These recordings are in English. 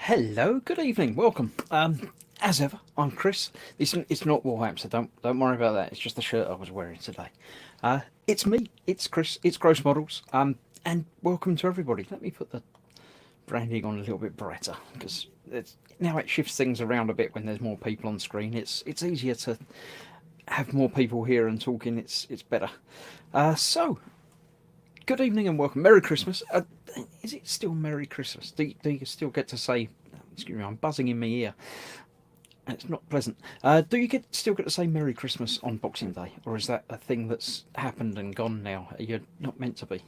Hello, good evening, welcome. As ever, I'm Chris. It's not Warhammer, so don't worry about that. It's just the shirt I was wearing today. It's me. It's Chris. It's Gross Models. And welcome to everybody. Let me put the branding on a little bit brighter because now it shifts things around a bit when there's more people on screen. It's easier to have more people here and talking. It's better. So good evening and welcome. Merry Christmas. Is it still Merry Christmas? Do you still get to say? Excuse me, I'm buzzing in my ear. It's not pleasant. Do you still get to say Merry Christmas on Boxing Day, or is that a thing that's happened and gone now? You're not meant to be.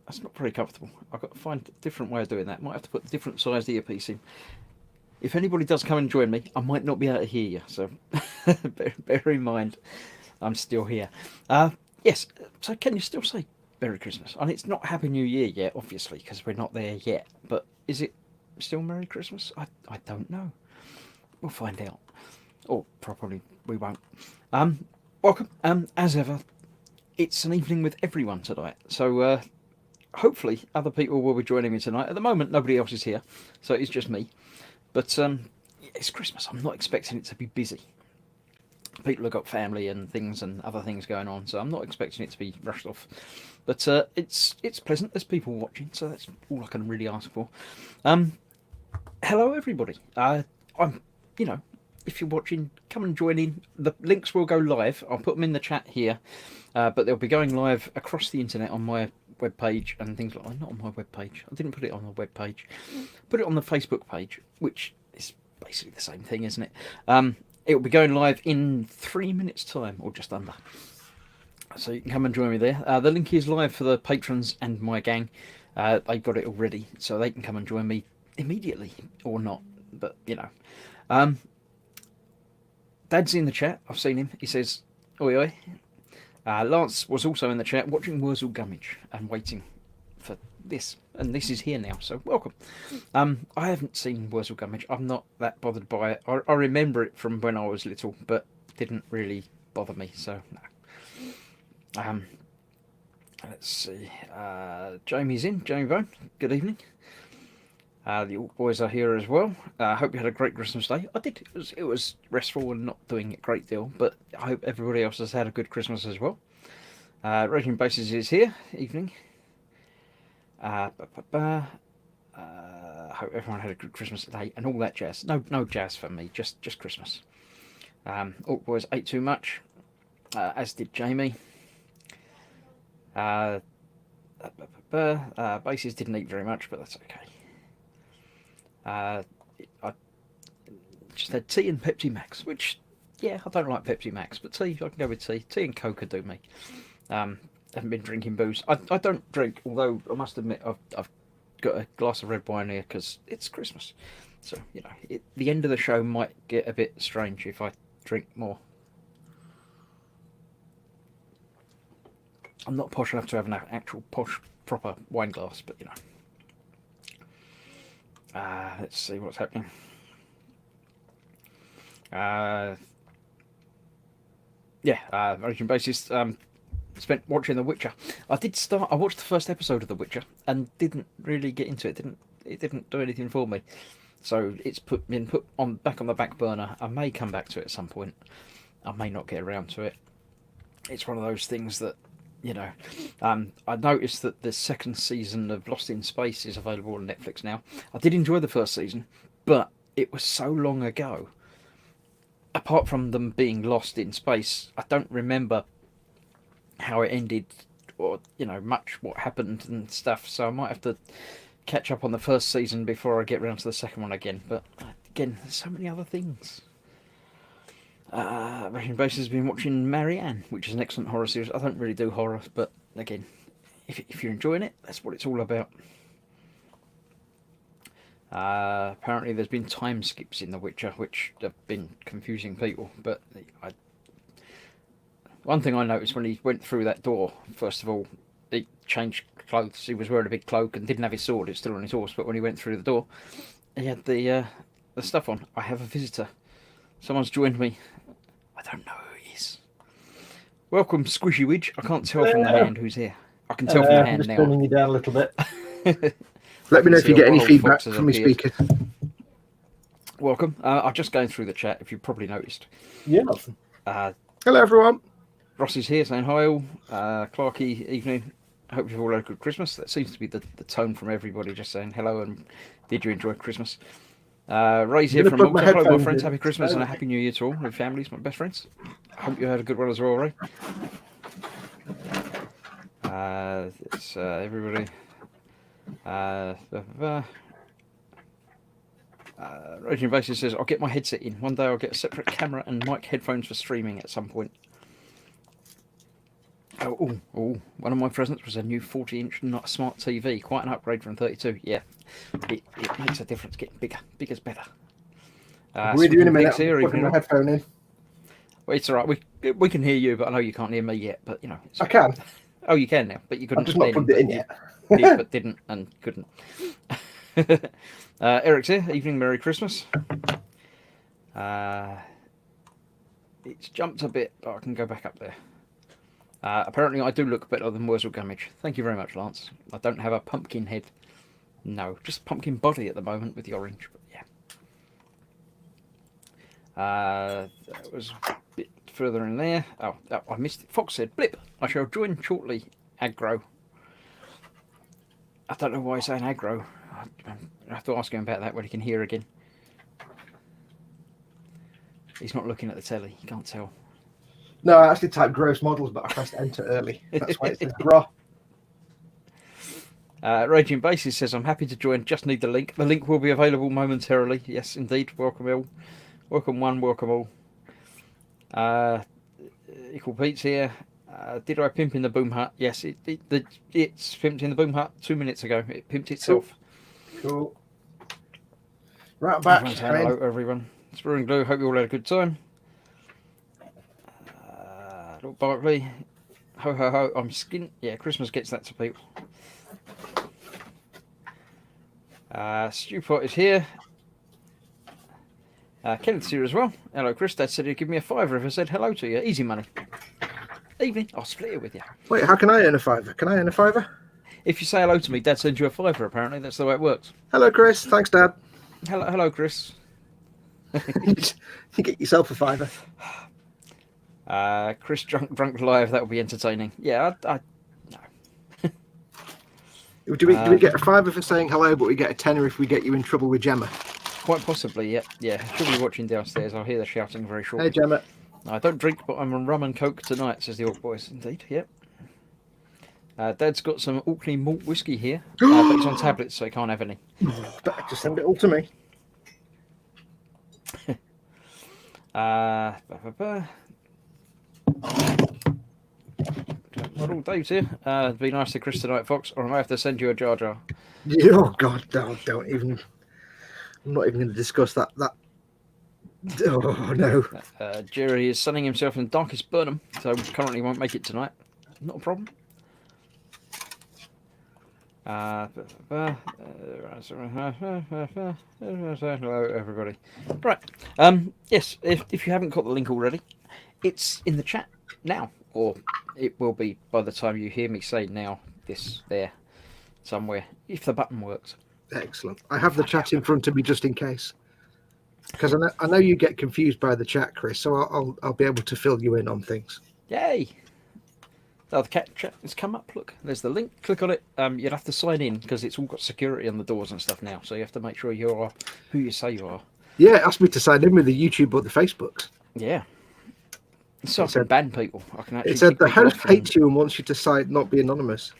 That's not very comfortable. I've got to find a different way of doing that. Might have to put a different sized earpiece in. If anybody does come and join me, I might not be able to hear you, so bear in mind I'm still here. Yes, so can you still say Merry Christmas? And it's not Happy New Year yet, obviously, because we're not there yet. But is it still Merry Christmas? I don't know. We'll find out. Or probably we won't. Welcome. As ever, it's an evening with everyone tonight. So hopefully other people will be joining me tonight. At the moment, nobody else is here, so it's just me. But it's Christmas. I'm not expecting it to be busy. People have got family and things and other things going on, so I'm not expecting it to be rushed off. But it's pleasant. There's people watching, so that's all I can really ask for. Hello, everybody. If you're watching, come and join in. The links will go live. I'll put them in the chat here, but they'll be going live across the internet on my webpage and things like that. Not on my webpage. I didn't put it on the webpage. Put it on the Facebook page, which is basically the same thing, isn't it? It will be going live in 3 minutes' time, or just under. So you can come and join me there. The link is live for the patrons and my gang. They've got it already, so they can come and join me immediately, or not. But, you know. Dad's in the chat. I've seen him. He says, oi oi. Lance was also in the chat watching Wurzel Gummidge and waiting for this. And this is here now, so welcome. I haven't seen Wurzel Gummidge. I'm not that bothered by it. I remember it from when I was little, but it didn't really bother me, so no. Let's see. Jamie's in. Jamie Bone, good evening. The Orc Boys are here as well. I hope you had a great Christmas day. I did. It was restful and not doing a great deal, but I hope everybody else has had a good Christmas as well. Raging Bases is here. Evening. I hope everyone had a good Christmas day and all that jazz. No jazz for me, just Christmas. Orc Boys ate too much, as did Jamie. Bases didn't eat very much, but that's okay. I just had tea and Pepsi Max, which, yeah, I don't like Pepsi Max, but tea, I can go with tea. Tea and Coke could do me. Haven't been drinking booze. I don't drink, although I must admit I've got a glass of red wine here because it's Christmas. So, you know, the end of the show might get a bit strange if I drink more. I'm not posh enough to have an actual posh, proper wine glass, but, you know. Let's see what's happening. Origin Basis spent watching The Witcher. I watched the first episode of The Witcher and didn't really get into it. It didn't do anything for me. So it's been put back on the back burner. I may come back to it at some point. I may not get around to it. It's one of those things that, you know, I noticed that the second season of Lost in Space is available on Netflix now. I did enjoy the first season, but it was so long ago. Apart from them being lost in space, I don't remember how it ended, or, you know, much what happened and stuff. So I might have to catch up on the first season before I get around to the second one again. But again, there's so many other things. Russian Basis has been watching Marianne, which is an excellent horror series. I don't really do horror, but again, if you're enjoying it, that's what it's all about. Apparently there's been time skips in The Witcher, which have been confusing people, but one thing I noticed when he went through that door, first of all, he changed clothes. He was wearing a big cloak and didn't have his sword. It's still on his horse, but when he went through the door, he had the stuff on. I have a visitor. Someone's joined me. I don't know who he is. Welcome, Squishy Widge. I can't tell from the hand who's here. I can tell from the hand just now. turning you down a little bit. Let me know if you get any Ronald feedback Fox has from me appeared. speaking. Welcome. I'm just going through the chat, if you've probably noticed. Yeah. Uh, Hello, everyone. Ross is here saying hi all. Clarky, evening. Hope you've all had a good Christmas. That seems to be the tone from everybody, just saying hello and did you enjoy Christmas? Ray's here from Malta. Hello, my friends. Happy Christmas and a Happy New Year to all, my families, my best friends. Hope you had a good one as well, Ray. It's everybody. Raging Basis says, I'll get my headset in. One day I'll get a separate camera and mic headphones for streaming at some point. Oh, one of my presents was a new 40-inch smart TV. Quite an upgrade from 32. Yeah, it makes a difference getting bigger. Bigger's better. We're doing a minute. Here, Putting my headphone in. Well, it's all right. We can hear you, but I know you can't hear me yet. But, you know. I can. Oh, you can now, but you couldn't. I've just not put it in yet. Did, but didn't and couldn't. Eric's here. Evening, Merry Christmas. It's jumped a bit, but I can go back up there. Apparently, I do look better than Wurzel Gummidge. Thank you very much, Lance. I don't have a pumpkin head. No, just pumpkin body at the moment with the orange. But yeah. That was a bit further in there. Oh, I missed it. Fox said, blip. I shall join shortly. Aggro. I don't know why he's saying aggro. I have to ask him about that when he can hear again. He's not looking at the telly. He can't tell. No, I actually typed gross models, but I pressed enter early. That's why it says bra. Raging Basis says, I'm happy to join. Just need the link. The link will be available momentarily. Yes, indeed. Welcome all. Welcome one, welcome all. Equal Pete's here. Did I pimp in the Boom Hut? Yes, it's pimped in the Boom Hut 2 minutes ago. It pimped itself. Cool. Right back. Hello, everyone. It's Brewing Glue. Hope you all had a good time. Lord Barkley. Ho, ho, ho. I'm skint. Yeah, Christmas gets that to people. Stewpot is here. Kenneth's here as well. Hello, Chris. Dad said he'd give me a £5 if I said hello to you. Easy money. Evening. I'll split it with you. Wait, how can I earn a £5? Can I earn a £5? If you say hello to me, Dad sends you a £5. Apparently, that's the way it works. Hello, Chris. Thanks, Dad. Hello, Chris. You get yourself a £5. Chris drunk live. That would be entertaining. Yeah, no. Do we get a £5 for saying hello, but we get a tenner if we get you in trouble with Gemma? Quite possibly, yeah. She'll be watching downstairs. I'll hear the shouting very shortly. Hey, Gemma. I don't drink, but I'm on rum and coke tonight, says the old boys. Indeed, yep. Dad's got some Orkney malt whiskey here, but it's on tablets, so he can't have any. Better just send it all to me. Well, Dave's here. Be nice to Chris tonight, Fox, or I might have to send you a Jar Jar. Oh, God, don't even... I'm not even going to discuss that. Oh, no. Jerry is sunning himself in darkest Burnham, so currently won't make it tonight. Not a problem. Hello, everybody. Right. Yes, if you haven't got the link already, it's in the chat now, or it will be by the time you hear me say now, this, there, somewhere, if the button works. Excellent. I have the chat in front of me just in case. Because I know you get confused by the chat, Chris, so I'll be able to fill you in on things. Yay! Oh, the chat has come up. Look, there's the link. Click on it. You'll have to sign in because it's all got security on the doors and stuff now. So you have to make sure you are who you say you are. Yeah, it asked me to sign in with the YouTube or the Facebooks. Yeah. So I can ban people. I can actually. It said the host hates you and wants you to not be anonymous.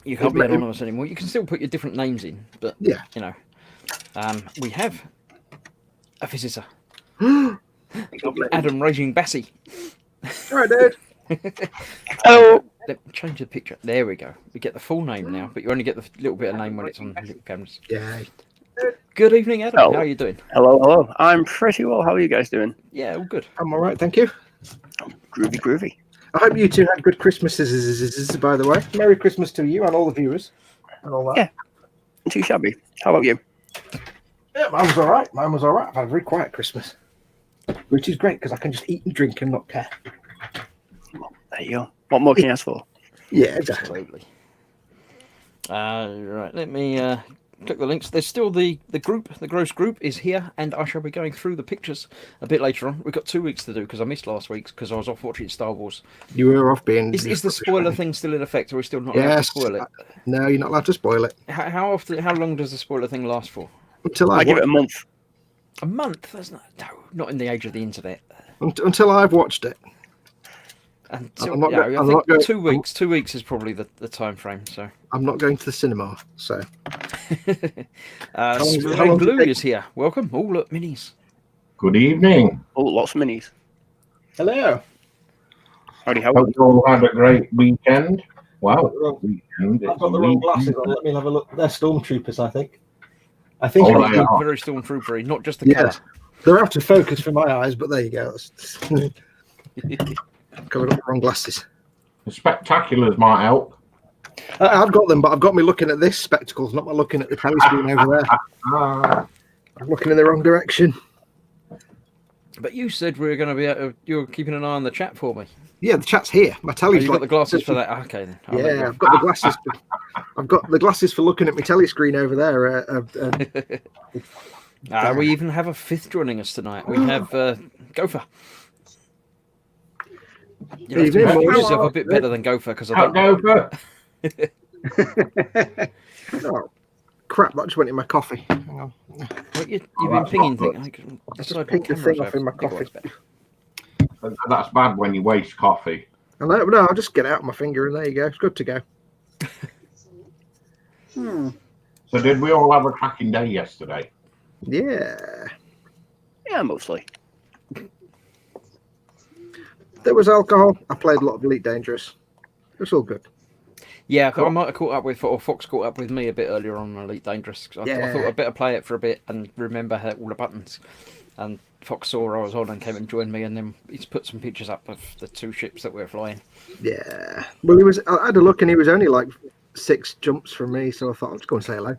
You can't be anonymous anymore. You can still put your different names in, but yeah, you know, we have a visitor. Adam Raging Bassy. All right, Dad. Hello. Let me change the picture. There we go. We get the full name now, but you only get the little bit of name when it's on little cameras. Yeah. Good evening, Adam. Hello. How are you doing? Hello. I'm pretty well. How are you guys doing? Yeah, all good. I'm all right, thank you. Groovy. I hope you two had good Christmases, by the way. Merry Christmas to you and all the viewers and all that. Yeah. Not too shabby. How about you? Yeah, mine was all right. I've had a very quiet Christmas, which is great because I can just eat and drink and not care. There you go. What more can you ask for? Yeah, exactly. Absolutely. Right, let me click the links. There's still the group, the Gross group is here, and I shall be going through the pictures a bit later on. We've got 2 weeks to do because I missed last week's because I was off watching Star Wars. You were off being. Is the spoiler thing still in effect, or are we still not allowed to Yes. spoil it? No, you're not allowed to spoil it How often? How long does the spoiler thing last for? until I give it a month. A month? That's not in the age of the internet. until I've watched it. Until, I'm not yeah, go- I I'm think not going- 2 weeks. 2 weeks is probably the time frame. So, I'm not going to the cinema, so Spring how long does it Blue take? is here. Welcome. Oh, look, minis. Good evening. Oh, lots of minis. hello. Howdy, how? Hope you all had a great weekend. Wow, Wrong. weekend. I've got the wrong glasses on. Let me have a look. They're stormtroopers, I think. I think Oh, I'm- they are. Very stormtroopery, not just the Yes. colour. They're out of focus for my eyes, but there you go. Covered up the wrong glasses. The spectaculars might help. I've got them, but I've got me looking at this spectacles, not looking at the telescreen over there. Ah, I'm looking in the wrong direction. But you said we were going to be. You were keeping an eye on the chat for me. Yeah, the chat's here. My Oh, telly's you got like the glasses for that. Okay, then. I'll let you Yeah, go. I've got the glasses. I've got the glasses for looking at my telescreen over there. We even have a fifth joining us tonight. We have Gopher. You have to Evening, make boys. yourself a bit better than Gopher because I out don't. Gopher. Oh, crap! That just went in my coffee. Hang on. What you've Oh, been that's pinging not good. things. I can I decide just what pinked the cameras thing I off in my have. Think coffee. it's better. That's bad when you waste coffee. No, I'll just get it out of my finger and there you go. It's good to go. So did we all have a cracking day yesterday? Yeah. Yeah, mostly. There was alcohol. I played a lot of Elite Dangerous. It's all good. Yeah, I might have caught up with, or Fox caught up with me a bit earlier on Elite Dangerous. 'Cause I thought I'd better play it for a bit and remember all the buttons. And Fox saw I was on and came and joined me, and then he's put some pictures up of the 2 ships that we're flying. Yeah. Well, he was. I had a look and he was only like 6 jumps from me, so I thought I'll just go and say hello.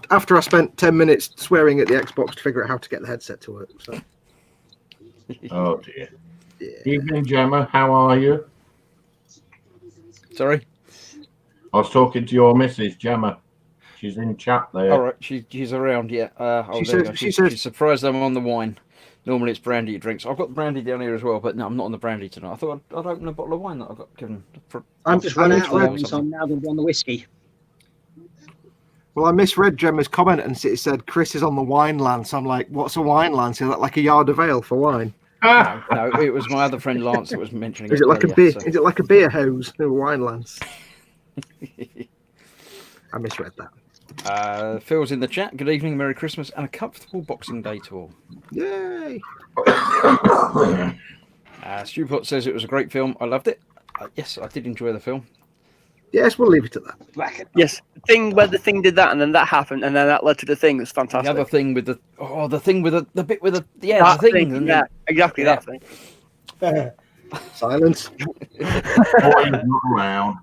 After I spent 10 minutes swearing at the Xbox to figure out how to get the headset to work. So Oh dear. yeah. Evening, Gemma. How are you? Sorry? I was talking to your missus, Gemma. She's in chat there. All right, she's around, yeah. She There you says- go. she says- She's surprised I'm on the wine. Normally it's brandy he drinks. I've got the brandy down here as well, but no, I'm not on the brandy tonight. I thought I'd open a bottle of wine that I got given. I'm I've just run out of misread- them, so I'm now going to be on the whiskey. Well, I misread Gemma's comment and it said Chris is on the wine lance. I'm like, what's a wine lance? Is that like a yard of ale for wine? Ah, No, it was my other friend Lance that was mentioning Is it like a earlier, beer? so- Is it like a beer hose? A wine lance. I misread that. Phil's in the chat. Good evening, Merry Christmas, and a comfortable Boxing Day to all. Yay! Stewpot says it was a great film. I loved it. Yes, I did enjoy the film. Yes, we'll leave it at that. Yes, the thing where the thing did that, and then that happened, and then that led to the thing. It's The fantastic. other thing with the thing with the bit with the that the thing. and yeah, exactly yeah. that thing. Silence. boy is not around.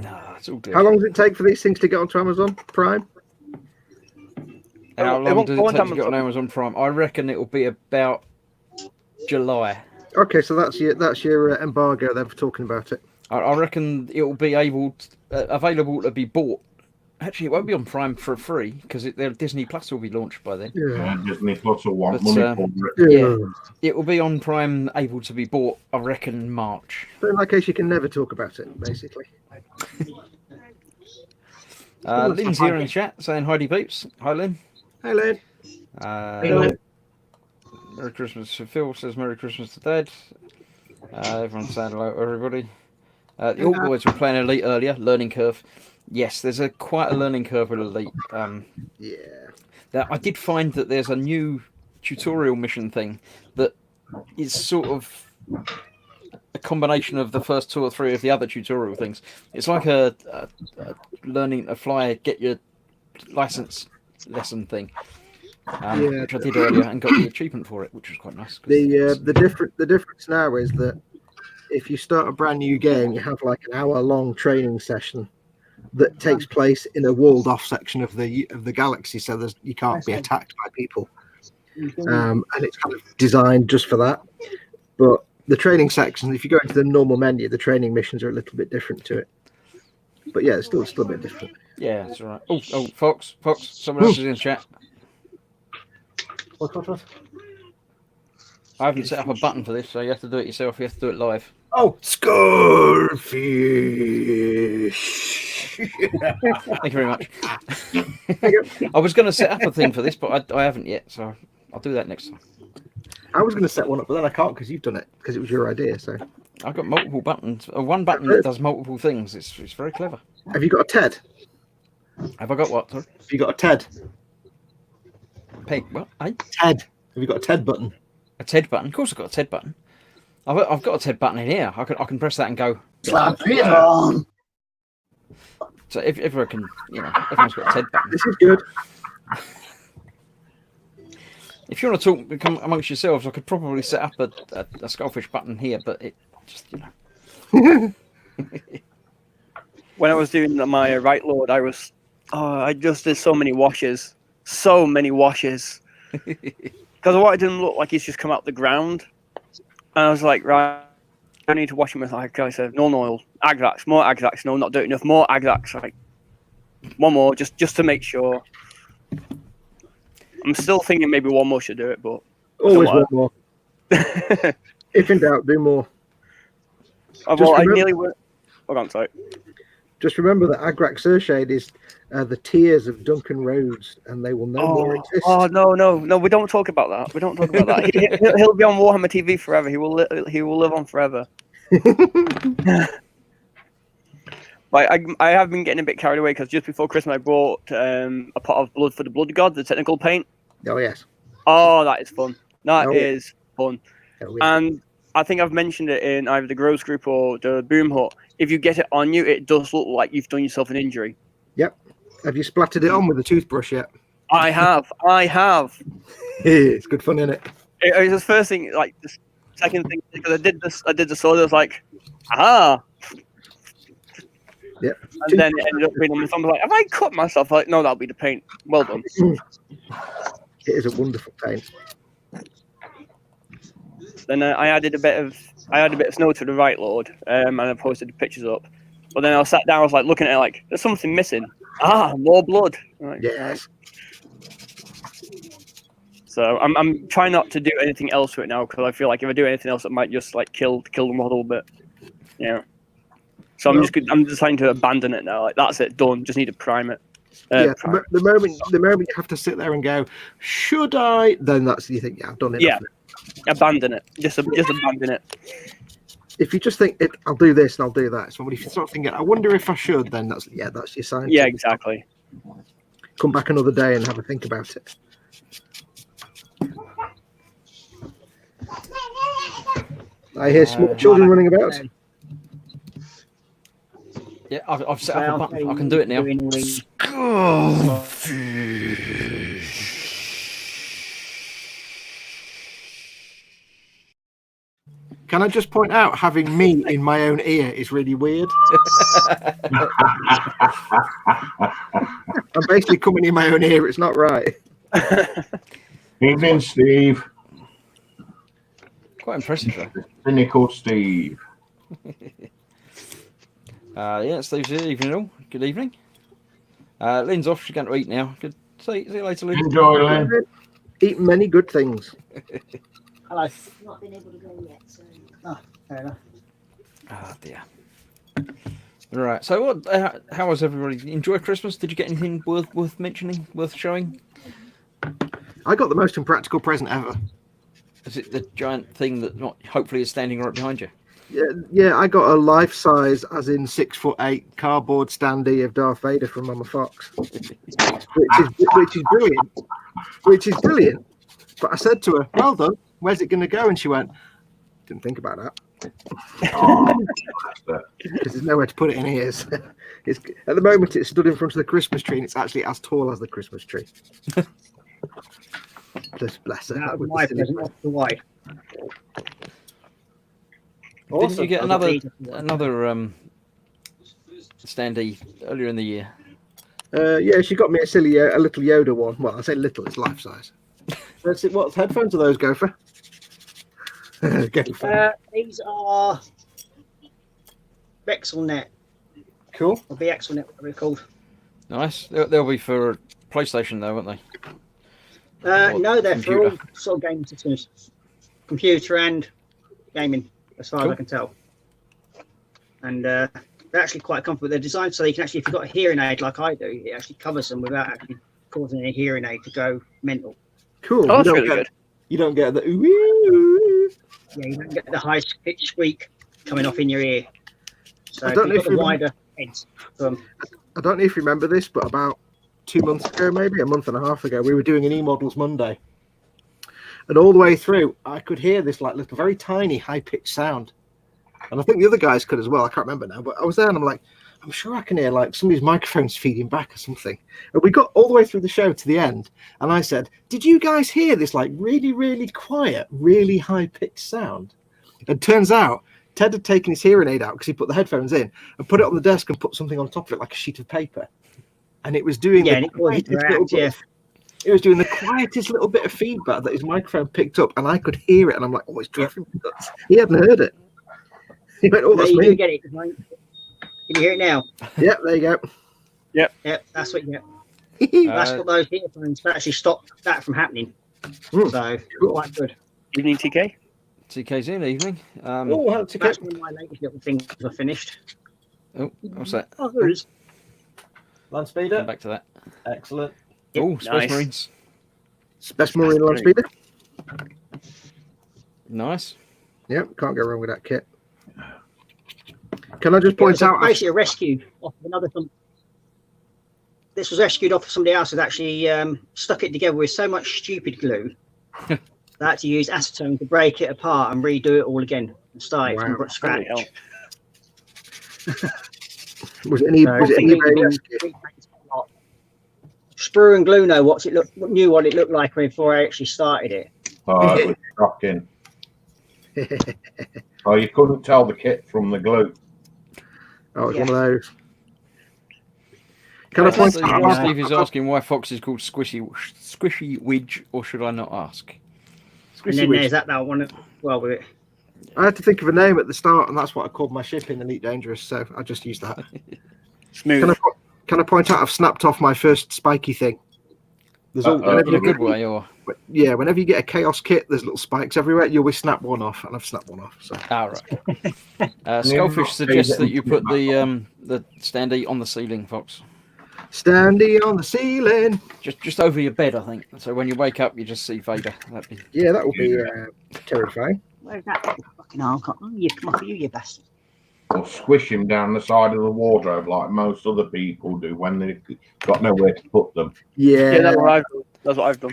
Nah, it's all good. How long does it take for these things to get onto Amazon Prime? How It long won't does go it on take to get on Amazon. Amazon Prime? I reckon it will be about July. Okay, so that's your embargo. They're talking about it. I reckon it will be available to be bought. Actually, it won't be on Prime for free because Disney Plus will be launched by then. Yeah. Disney Plus will want But, money for it. Yeah. It will be on Prime, able to be bought. I reckon March. So in that case, you can never talk about it, basically. Lynn's here in the chat saying Heidi Peeps. Hi, Lynn. Hey, Lynn. Lynn. Merry Christmas. Phil says Merry Christmas to Dad. Everyone's saying hello to everybody. The Alt Boys were playing Elite earlier. Learning curve. Yes, there's quite a learning curve with Elite. Yeah. That I did find that there's a new tutorial mission thing that is sort of a combination of the first 2 or 3 of the other tutorial things. It's like a learning to fly, get your license lesson thing, which I did earlier and got the achievement for it, which was quite nice. The difference now is that if you start a brand new game, you have like an hour-long training session that takes place in a walled-off section of the galaxy, so you can't be attacked by people, and it's kind of designed just for that. But the training section, if you go into the normal menu, the training missions are a little bit different to it. But yeah, it's still a bit different. Yeah, that's all right. Oh, Fox, someone else is in the chat. What? I haven't set up a button for this, so you have to do it yourself. You have to do it live. Oh, Skullfish. Thank you very much. I was going to set up a thing for this, but I haven't yet, so I'll do that next time. I was going to set one up, but then I can't because you've done it, because it was your idea. So I've got multiple buttons. One button that does multiple things. It's very clever. have you got a TED? Have I got what? Sorry? Have you got a TED? Peg, what? Eh? TED. Have you got a TED button? A TED button? Of course I've got a TED button. I've got a TED button in here. I can press that and go. Slap it on. So if everyone can, everyone's got a TED button. This is good. If you want to talk amongst yourselves, I could probably set up a Skullfish button here, but it just, When I was doing my right lord, I just did so many washes. Because I wanted him to look like he's just come out the ground. And I was like, right, I need to wash him with, like I said, no oil, Agrax, more Agrax, no, not doing enough, more Agrax, like, one more, just to make sure. I'm still thinking maybe one more should do it, but... Always one more. If in doubt, do more. Well, I nearly went... Hold on, sorry. Just remember that Agrax Urshade is the tears of Duncan Rhodes, and they will no more exist. Oh, no, we don't talk about that. He'll be on Warhammer TV forever. He will live on forever. Like I have been getting a bit carried away because just before Christmas I bought a pot of blood for the Blood God, the technical paint. Oh yes. Oh, that is fun. That Oh, is fun. Oh, yeah. And I think I've mentioned it in either the Groves group or the Boom Hut. If you get it on you, it does look like you've done yourself an injury. Yep. Have you splattered it on with a toothbrush yet? I have. It's good fun, isn't it? It was the first thing, like the second thing, because I did the sword, I was like, aha. Yep. And then it ended up being on my thumb. I was like, have I cut myself? Like, no, that'll be the paint. Well done. It is a wonderful paint. Then I added a bit of snow to the right lord, and I posted the pictures up. But then I sat down, I was like looking at it, like there's something missing. More blood. Like, Yes. So I'm trying not to do anything else to it now because I feel like if I do anything else, it might just like kill the model a bit. Yeah. So I'm deciding to abandon it now. Like that's it, done. Just need to prime it. The moment you have to sit there and go, should I? Then you think, yeah, I've done it. Yeah. Abandon it. Just abandon it. If you just think I'll do this and I'll do that. So if you start thinking, I wonder if I should, then that's your sign. Yeah, exactly. Come back another day and have a think about it. I hear small children running about. yeah, I've set up a button. I can do it now. Can I just point out, having me in my own ear is really weird. I'm basically coming in my own ear. It's not right. Evening, Steve. Quite impressive, though. Cynical Steve. Yeah, Steve's here. Evening all. Good evening. Lynn's off. She's going to eat now. Good. See you later, Lynn. Enjoy, Lynn. Eat many good things. Hello. Not been able to go yet, so. Fair enough. Oh dear. Right. So, what? How was everybody? Enjoy Christmas? Did you get anything worth mentioning? Worth showing? I got the most impractical present ever. Is it the giant thing that hopefully is standing right behind you? Yeah. I got a life-size, as in 6'8" cardboard standee of Darth Vader from Mama Fox, which is brilliant. Which is brilliant. But I said to her, "Well done. Where's it going to go?" And she went, "Didn't think about that." Because there's nowhere to put it in ears. At the moment, it's stood in front of the Christmas tree, and it's actually as tall as the Christmas tree. Just bless her. That was my present off the wife. Didn't you get another standee earlier in the year? Yeah, she got me a little Yoda one. Well, I say little, it's life size. Let's see, what headphones do those go for? Go for it. These are VexelNet Cool. or VXelNet, whatever they're called. Nice. They'll be for PlayStation though, won't they? Or No, they're for all computer. sort of gaming systems, computer and gaming, as far Cool. as I can tell. And they're actually quite comfortable. They're designed so you can actually, if you've got a hearing aid like I do, it actually covers them without actually causing a hearing aid to go mental. Cool. Oh, that's you, don't really get, good. you don't get the ooh. Yeah, you don't get the high pitch squeak coming off in your ear. So I if don't know you've if got the you wider heads, I don't know if you remember this, but about 2 months ago, maybe a month and a half ago, we were doing an eModels Monday. And all the way through, I could hear this like little, very tiny, high-pitched sound. And I think the other guys could as well. I can't remember now, but I was there and I'm like, I'm sure I can hear like somebody's microphone's feeding back or something. And we got all the way through the show to the end. And I said, did you guys hear this like really, really quiet, really high-pitched sound? And turns out Ted had taken his hearing aid out because he put the headphones in and put it on the desk and put something on top of it like a sheet of paper. And it was doing yeah, the and it was quietest little bit it was doing the quietest little bit of feedback that his microphone picked up, and I could hear it. And I'm like, oh, it's driving me nuts. He hadn't heard it. He went, oh, No, that's you do me. get it. Can you hear it now? Yep, there you go. Yep, that's what you get. That's what those earphones actually stop that from happening. So Cool. quite good. Evening, TK. TK's in evening. Oh, how to That's get one of my latest little things are finished. Oh, what's that? Oh, there is. Land Come speeder. back to that. Excellent. Yep, Oh, Space nice. Marines. Best Marine Land Speeder. Nice. Yep, can't go wrong with that kit. Can I just point So out? basically a rescue off of another. This was rescued off of somebody else who had actually stuck it together with so much stupid glue. They had to use acetone to break it apart and redo it all again and start it Wow. from scratch. Holy hell. Was it an eBay rescue? Sprue and glue know knew what it looked like before I actually started it. Oh, it was shocking. Oh, you couldn't tell the kit from the glue. Oh, it's Yeah. one of those. Can I point Steve, out? Steve is asking why Fox is called Squishy Widge, or should I not ask? And then there's that one as well with it. I had to think of a name at the start, and that's what I called my ship in Elite Dangerous, so I just used that. Smooth. Can I point out I've snapped off my first spiky thing? There's all, Uh-oh. In a good way, or yeah, whenever you get a chaos kit, there's little spikes everywhere. You always snap one off, and I've snapped one off. So right. Yeah, Skullfish suggests that you put the- the standee on the ceiling, Fox. standing on the ceiling. Just over your bed, I think. So when you wake up, you just see Vader. That'd be Yeah, that would be terrifying. Where's that fucking arm? Oh, you come off you bastard. Or squish him down the side of the wardrobe like most other people do when they've got nowhere to put them. Yeah. Yeah, that's what I've done. That's what I've done.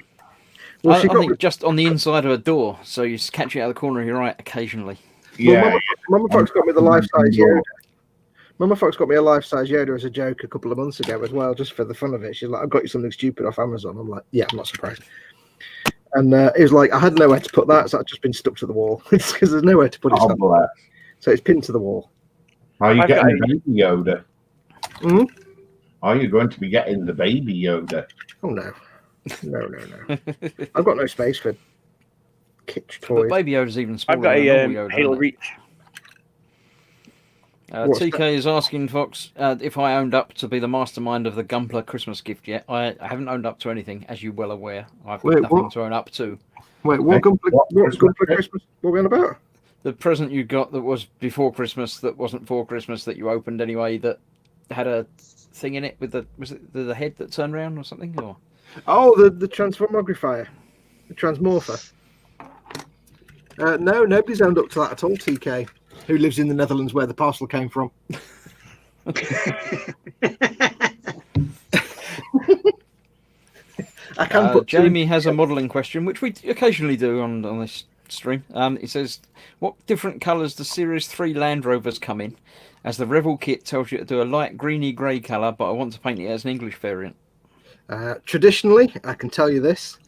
Well, I she got think just on the inside of a door, so you just catch it out of the corner of your eye occasionally. Yeah, Mama Fox got me the life-size Yoda. Mama Fox got me a life-size Yoda as a joke a couple of months ago as well, just for the fun of it. She's like, "I've got you something stupid off Amazon." I'm like, "Yeah, I'm not surprised." And it was like I had nowhere to put that, so I've just been stuck to the wall because there's nowhere to put it. oh, bless. So it's pinned to the wall. Are you I've getting got the baby Yoda? Mhm. Are you going to be getting the baby Yoda? Oh no, no. I've got no space for kitsch But toys. Baby Yoda's even smaller I've got than a normal Yoda. Halo isn't it? Reach. What's TK is asking Fox if I owned up to be the mastermind of the Gunpla Christmas gift yet. I haven't owned up to anything, as you're well aware. I've got Wait, nothing what? to own up to. Wait, what What Gunpla Christmas? What are we on about? The present you got that was before Christmas, that wasn't for Christmas, that you opened anyway, that had a thing in it with was it the head that turned around or something? Or Oh, the transformogrifier, the transmorpher. No, nobody's owned up to that at all. TK, who lives in the Netherlands, where the parcel came from. I can put Jamie has a modelling question, which we occasionally do on this stream. It says, what different colours do Series 3 Land Rovers come in? As the Revel kit tells you to do a light greeny grey colour, but I want to paint it as an English variant. Traditionally, I can tell you this: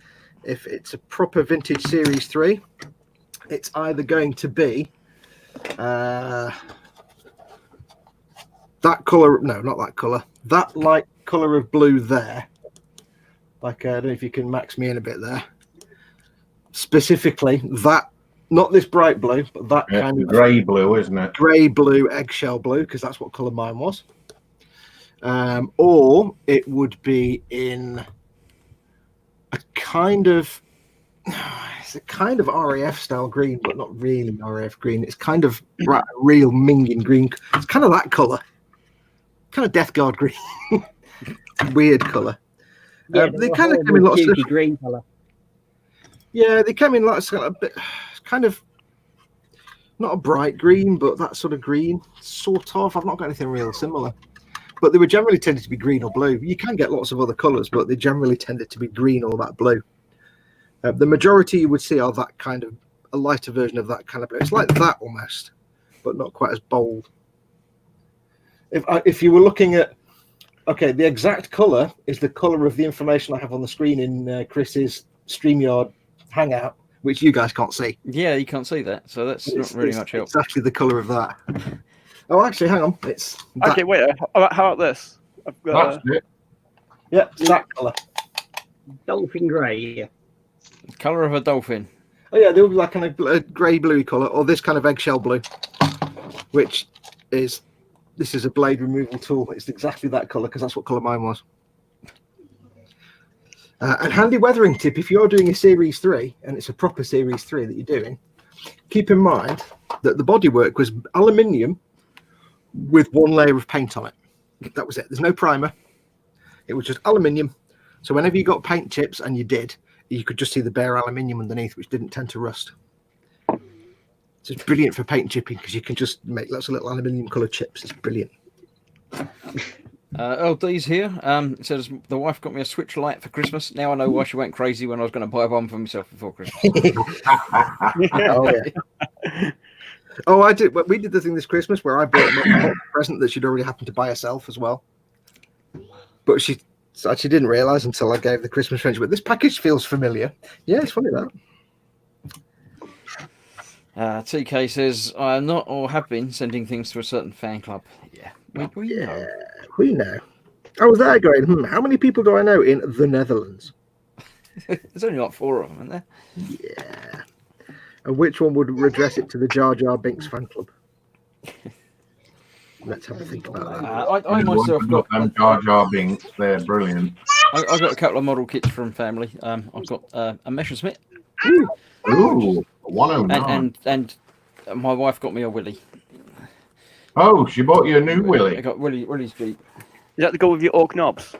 if it's a proper vintage Series 3, it's either going to be that colour. No, not that colour. That light colour of blue there. Like, I don't know if you can max me in a bit there. Specifically, that not this bright blue, but that Yeah, kind of grey blue, isn't it? grey blue, eggshell blue, because that's what colour mine was. Or it would be in a kind of it's a kind of RAF style green, but not really RAF green. It's kind of real minging green. It's kind of that colour, kind of Death Guard green. Weird colour. They kind of came in lots of green colour. Yeah, they came in lots of a bit, kind of not a bright green, but that sort of green, sort of. I've not got anything real similar. But they were generally tended to be green or blue. You can get lots of other colours, but they generally tended to be green or that blue. The majority you would see are that kind of a lighter version of that kind of blue. It's like that almost, but not quite as bold. If you were looking at, okay, the exact colour is the colour of the information I have on the screen in Chris's StreamYard Hangout, which you guys can't see. Yeah, you can't see that, so that's not really much help. It's actually the colour of that. Oh, actually, hang on. It's that. Okay, wait. How about this? I've got, That's it. Yeah, it's that colour. Dolphin grey, yeah. Colour of a dolphin. Oh yeah, there will be like kind of a grey bluey colour, or this kind of eggshell blue, which is this is a blade removal tool. It's exactly that colour because that's what colour mine was. And handy weathering tip: if you're doing a Series 3 and it's a proper Series 3 that you're doing, keep in mind that the bodywork was aluminium with one layer of paint on it. That was it. There's no primer. It was just aluminium. So whenever you got paint chips, and you did, you could just see the bare aluminium underneath, which didn't tend to rust. So it's brilliant for paint chipping because you can just make lots of little aluminium coloured chips. It's brilliant. LD's here. It says the wife got me a Switch Lite for Christmas. Now I know why she went crazy when I was going to buy one for myself before Christmas. Oh yeah. Oh, I did. We did the thing this Christmas where I bought a present that she'd already happened to buy herself as well. But she didn't realise until I gave the Christmas fringe. But this package feels familiar. Yeah, it's funny that. TK says I am not or have been sending things to a certain fan club. Yeah, we know. We know. I was there going, how many people do I know in the Netherlands? There's only like 4 of them, isn't there? Yeah. And which one would redress it to the Jar Jar Binks fan club? Let's have a think about that. I myself got them Jar Jar Binks. They're brilliant. I got a couple of model kits from family. I've got a Messerschmitt. Ooh, 109. And my wife got me a Willy. Oh, she bought you a new I Willy. got Willy's Jeep. is that to go with your Orc knobs?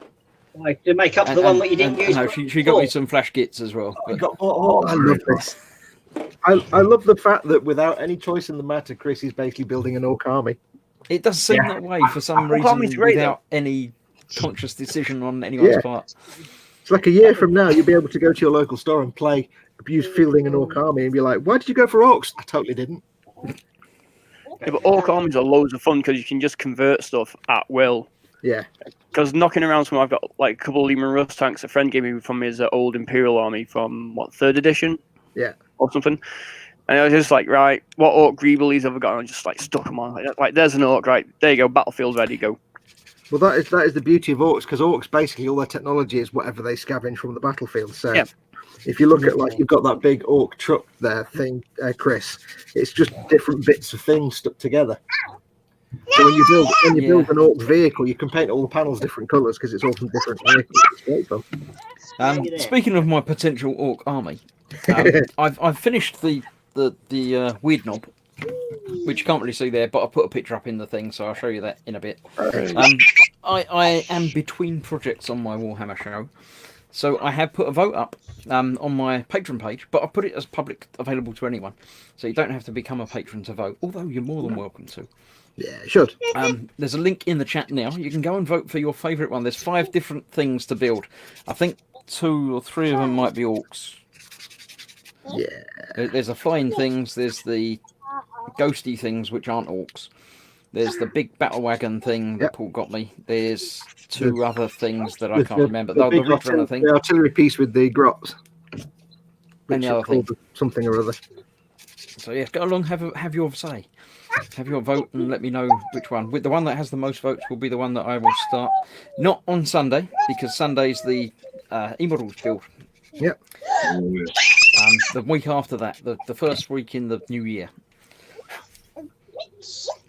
Like, to make up for the one that you didn't use. No, she got me some flash kits as well. But I love this. I love the fact that without any choice in the matter, Chris is basically building an Orc army. it does seem that way for some Orc Army's reason great, without any conscious decision on anyone's Yeah. part. It's like a year from now, you'll be able to go to your local store and play Abuse Fielding an Orc army and be like, why did you go for Orcs? I totally didn't. Yeah, but Orc armies are loads of fun because you can just convert stuff at will. Yeah. Because knocking around somewhere, I've got like a couple of Lehman Russ tanks a friend gave me from his old Imperial army from, 3rd edition? Yeah. Or something. And I was just like, right, what Orc Greeblies have I got? And I just like stuck them on. Like, there's an Orc, right? There you go, battlefield's ready, go. Well, that is the beauty of Orcs, because Orcs basically all their technology is whatever they scavenge from the battlefield. So Yeah. if you look at like you've got that big Orc truck there thing, Chris, it's just different bits of things stuck together. So when you build an Orc vehicle, you can paint all the panels different colours because it's all from different vehicles. It's great fun. Speaking of my potential Orc army, I've finished the weird knob, which you can't really see there, but I put a picture up in the thing, so I'll show you that in a bit. I am between projects on my Warhammer show, so I have put a vote up on my Patreon page, but I put it as public, available to anyone, so you don't have to become a patron to vote, although you're more than welcome to. Yeah, it should. There's a link in the chat now. You can go and vote for your favourite one. There's 5 different things to build. I think 2 or 3 of them might be Orcs. Yeah. There's the flying things. There's the ghosty things, which aren't Orcs. There's the big battle wagon thing that Paul got me. There's 2 other things that I can't remember. The big Ridge Runner thing. The artillery piece with the grots. And the other thing. Something or other. So yeah, go along, have your say. Have your vote and let me know which one. With the one that has the most votes will be the one that I will start. Not on Sunday, because Sunday's the e-models build. Yep. The week after that, the first week in the new year.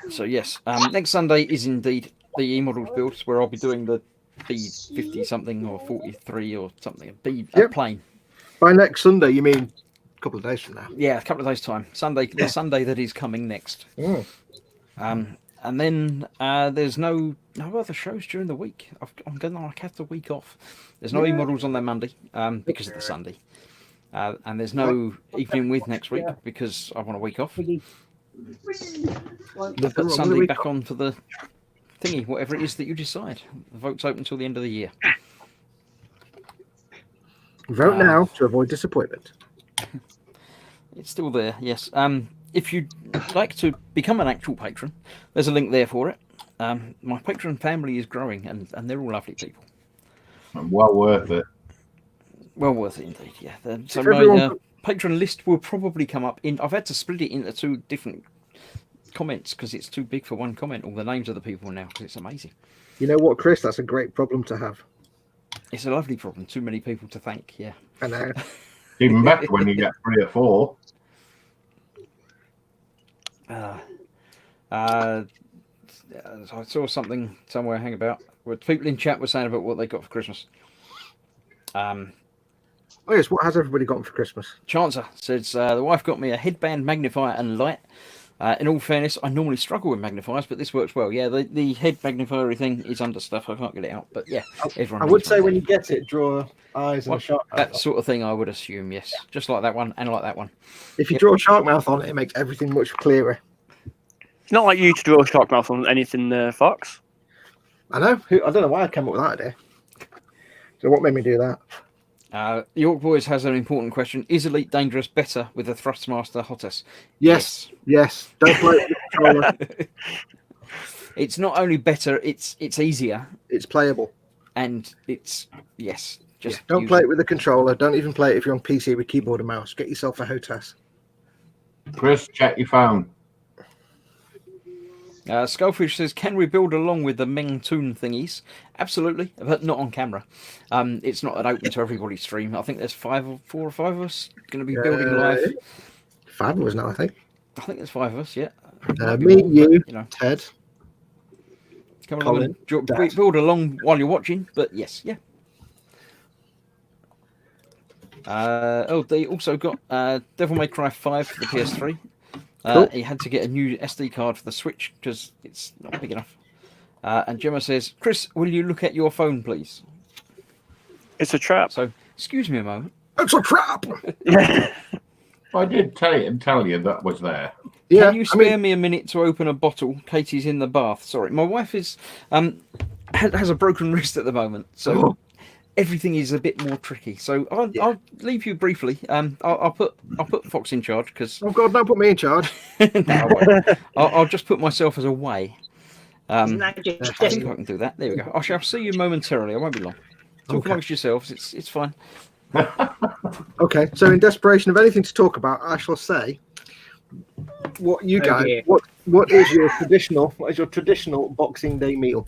So yes, next Sunday is indeed the E-Models builds, where I'll be doing the B50 something or 43 or something, a plane. By next Sunday, you mean a couple of days from now? Yeah, a couple of days' time. Sunday, the Sunday that is coming next. Mm. And then there's no other shows during the week. I'm going to have the week off. There's no E-Models on that Monday because of the Sunday. And there's no Evening With next week because I want a week off. We'll put Sunday back on for the thingy, whatever it is that you decide. The vote's open until the end of the year. Vote now to avoid disappointment. It's still there, yes. If you'd like to become an actual patron, there's a link there for it. My patron family is growing, and they're all lovely people. Well worth it. Well worth it indeed, yeah. So my patron list will probably come up in. I've had to split it into 2 different comments because it's too big for one comment. All the names of the people now, because it's amazing. You know what, Chris? That's a great problem to have. It's a lovely problem. Too many people to thank. Yeah. I know. Even better when you get 3 or 4. I saw something somewhere hang about where people in chat were saying about what they got for Christmas. Oh yes, what has everybody gotten for Christmas? Chancer says the wife got me a headband magnifier and light. In all fairness, I normally struggle with magnifiers, but this works well. Yeah, the head magnifier thing is under stuff. I can't get it out, but yeah, everyone. I would say when you get it, draw eyes and a shark mouth. That sort of thing, I would assume, yes. Just like that one and like that one. If you draw a shark mouth on it, it makes everything much clearer. It's not like you to draw a shark mouth on anything, Fox. I know. I don't know why I came up with that idea. So what made me do that? York Boys has an important question. Is Elite Dangerous better with the Thrustmaster Hottest? Yes. Don't play it with the controller. It's not only better, it's easier. It's playable. And it's, just don't play it with the controller. Don't even play it if you're on PC with keyboard and mouse. Get yourself a HOTAS. Chris, check your phone. Skullfish says, can we build along with the Meng Toon thingies? Absolutely, but not on camera. It's not an open to everybody stream. I think there's 4 or 5 of us going to be building live. 5 of us now, I think. I think there's 5 of us, yeah. Me, you, Ted. Come along and build along while you're watching, but yes, yeah. They also got Devil May Cry 5 for the PS3. Cool. He had to get a new SD card for the Switch because it's not big enough. And Gemma says, Chris, will you look at your phone, please? It's a trap. So, excuse me a moment. It's a trap! I did tell you that was there. Yeah, Can you spare me a minute to open a bottle? Katie's in the bath. Sorry, my wife is has a broken wrist at the moment, so everything is a bit more tricky. So I'll leave you briefly. I'll put Fox in charge because. Oh God, don't put me in charge. No, I'll just put myself as a way. Isn't that I just think I can do that. There we go. I shall see you momentarily. I won't be long. Talk amongst yourselves. It's fine. Okay, so in desperation of anything to talk about, I shall say, what you guys, dear. what is your traditional Boxing Day meal?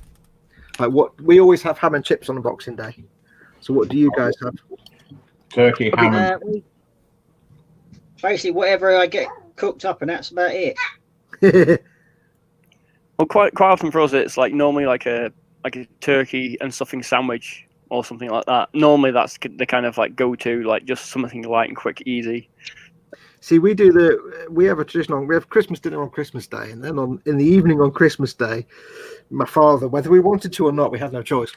Like what we always have ham and chips on a Boxing Day. So what do you guys have? Turkey, ham, and basically whatever I get cooked up, and that's about it. Well, quite often for us, it's like normally like a turkey and stuffing sandwich or something like that. Normally, that's the kind of like go-to, like just something light and quick, easy. See, we have a traditional. We have Christmas dinner on Christmas Day, and then in the evening on Christmas Day, my father, whether we wanted to or not, we had no choice.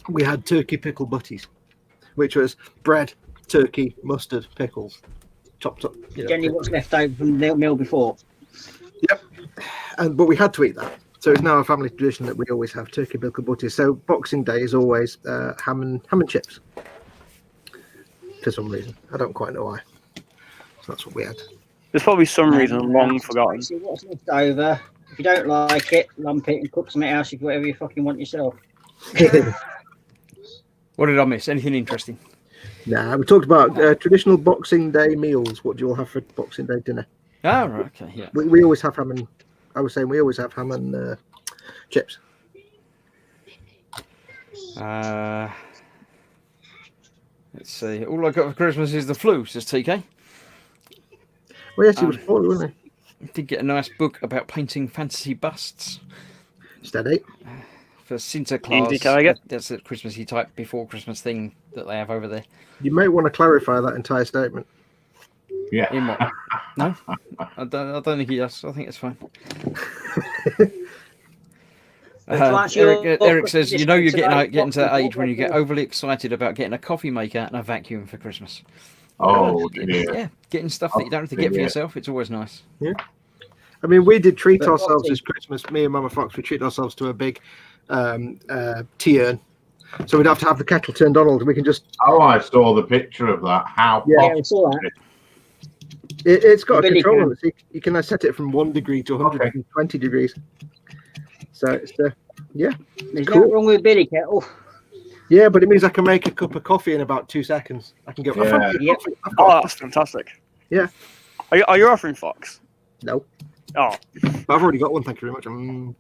We had turkey pickle butties, which was bread, turkey, mustard, pickles, chopped up. Generally, what's left over from the meal before. Yep, but we had to eat that. So it's now a family tradition that we always have turkey pickle butties. So Boxing Day is always ham and chips. For some reason, I don't quite know why. So that's what we had. There's probably some reason long forgotten. Basically, what's left over? If you don't like it, lump it and cook something else. If whatever you fucking want yourself. What did I miss? Anything interesting? Nah, we talked about traditional Boxing Day meals. What do you all have for Boxing Day dinner? Oh, right, okay, yeah. We always have ham and. I was saying we always have ham and chips. Let's see. All I got for Christmas is the flu, says TK. Well, yes, he was poorly, wasn't Did get a nice book about painting fantasy busts he? Steady. for Sinterklaas. Easy target. That's a Christmassy type before Christmas thing that they have over there. You may want to clarify that entire statement. Yeah. In what? No, I don't think he does. I think it's fine. Eric says, you know, you're getting to that age when you get overly excited about getting a coffee maker and a vacuum for Christmas. Oh, dear. Yeah, getting stuff that you don't have to get for yourself. It's always nice. I mean, we did treat But ourselves Foxy- this Christmas. Me and Mama Fox, we treated ourselves to a big tea urn. So we'd have to have the kettle turned on, and we can just. Oh, I saw the picture of that. How Yeah. Yeah, we saw that. It's got a Billy control can. on it. So you can set it from 1 degree to 120 degrees. So it's There's Cool. nothing wrong with Billy Kettle. yeah, but it means I can make a cup of coffee in about 2 seconds. I can go. Yeah. I fancy Yep. coffee. I've Oh, got that's fantastic. Yeah. Are you offering Fox? no, Oh, but I've already got one. Thank you very much.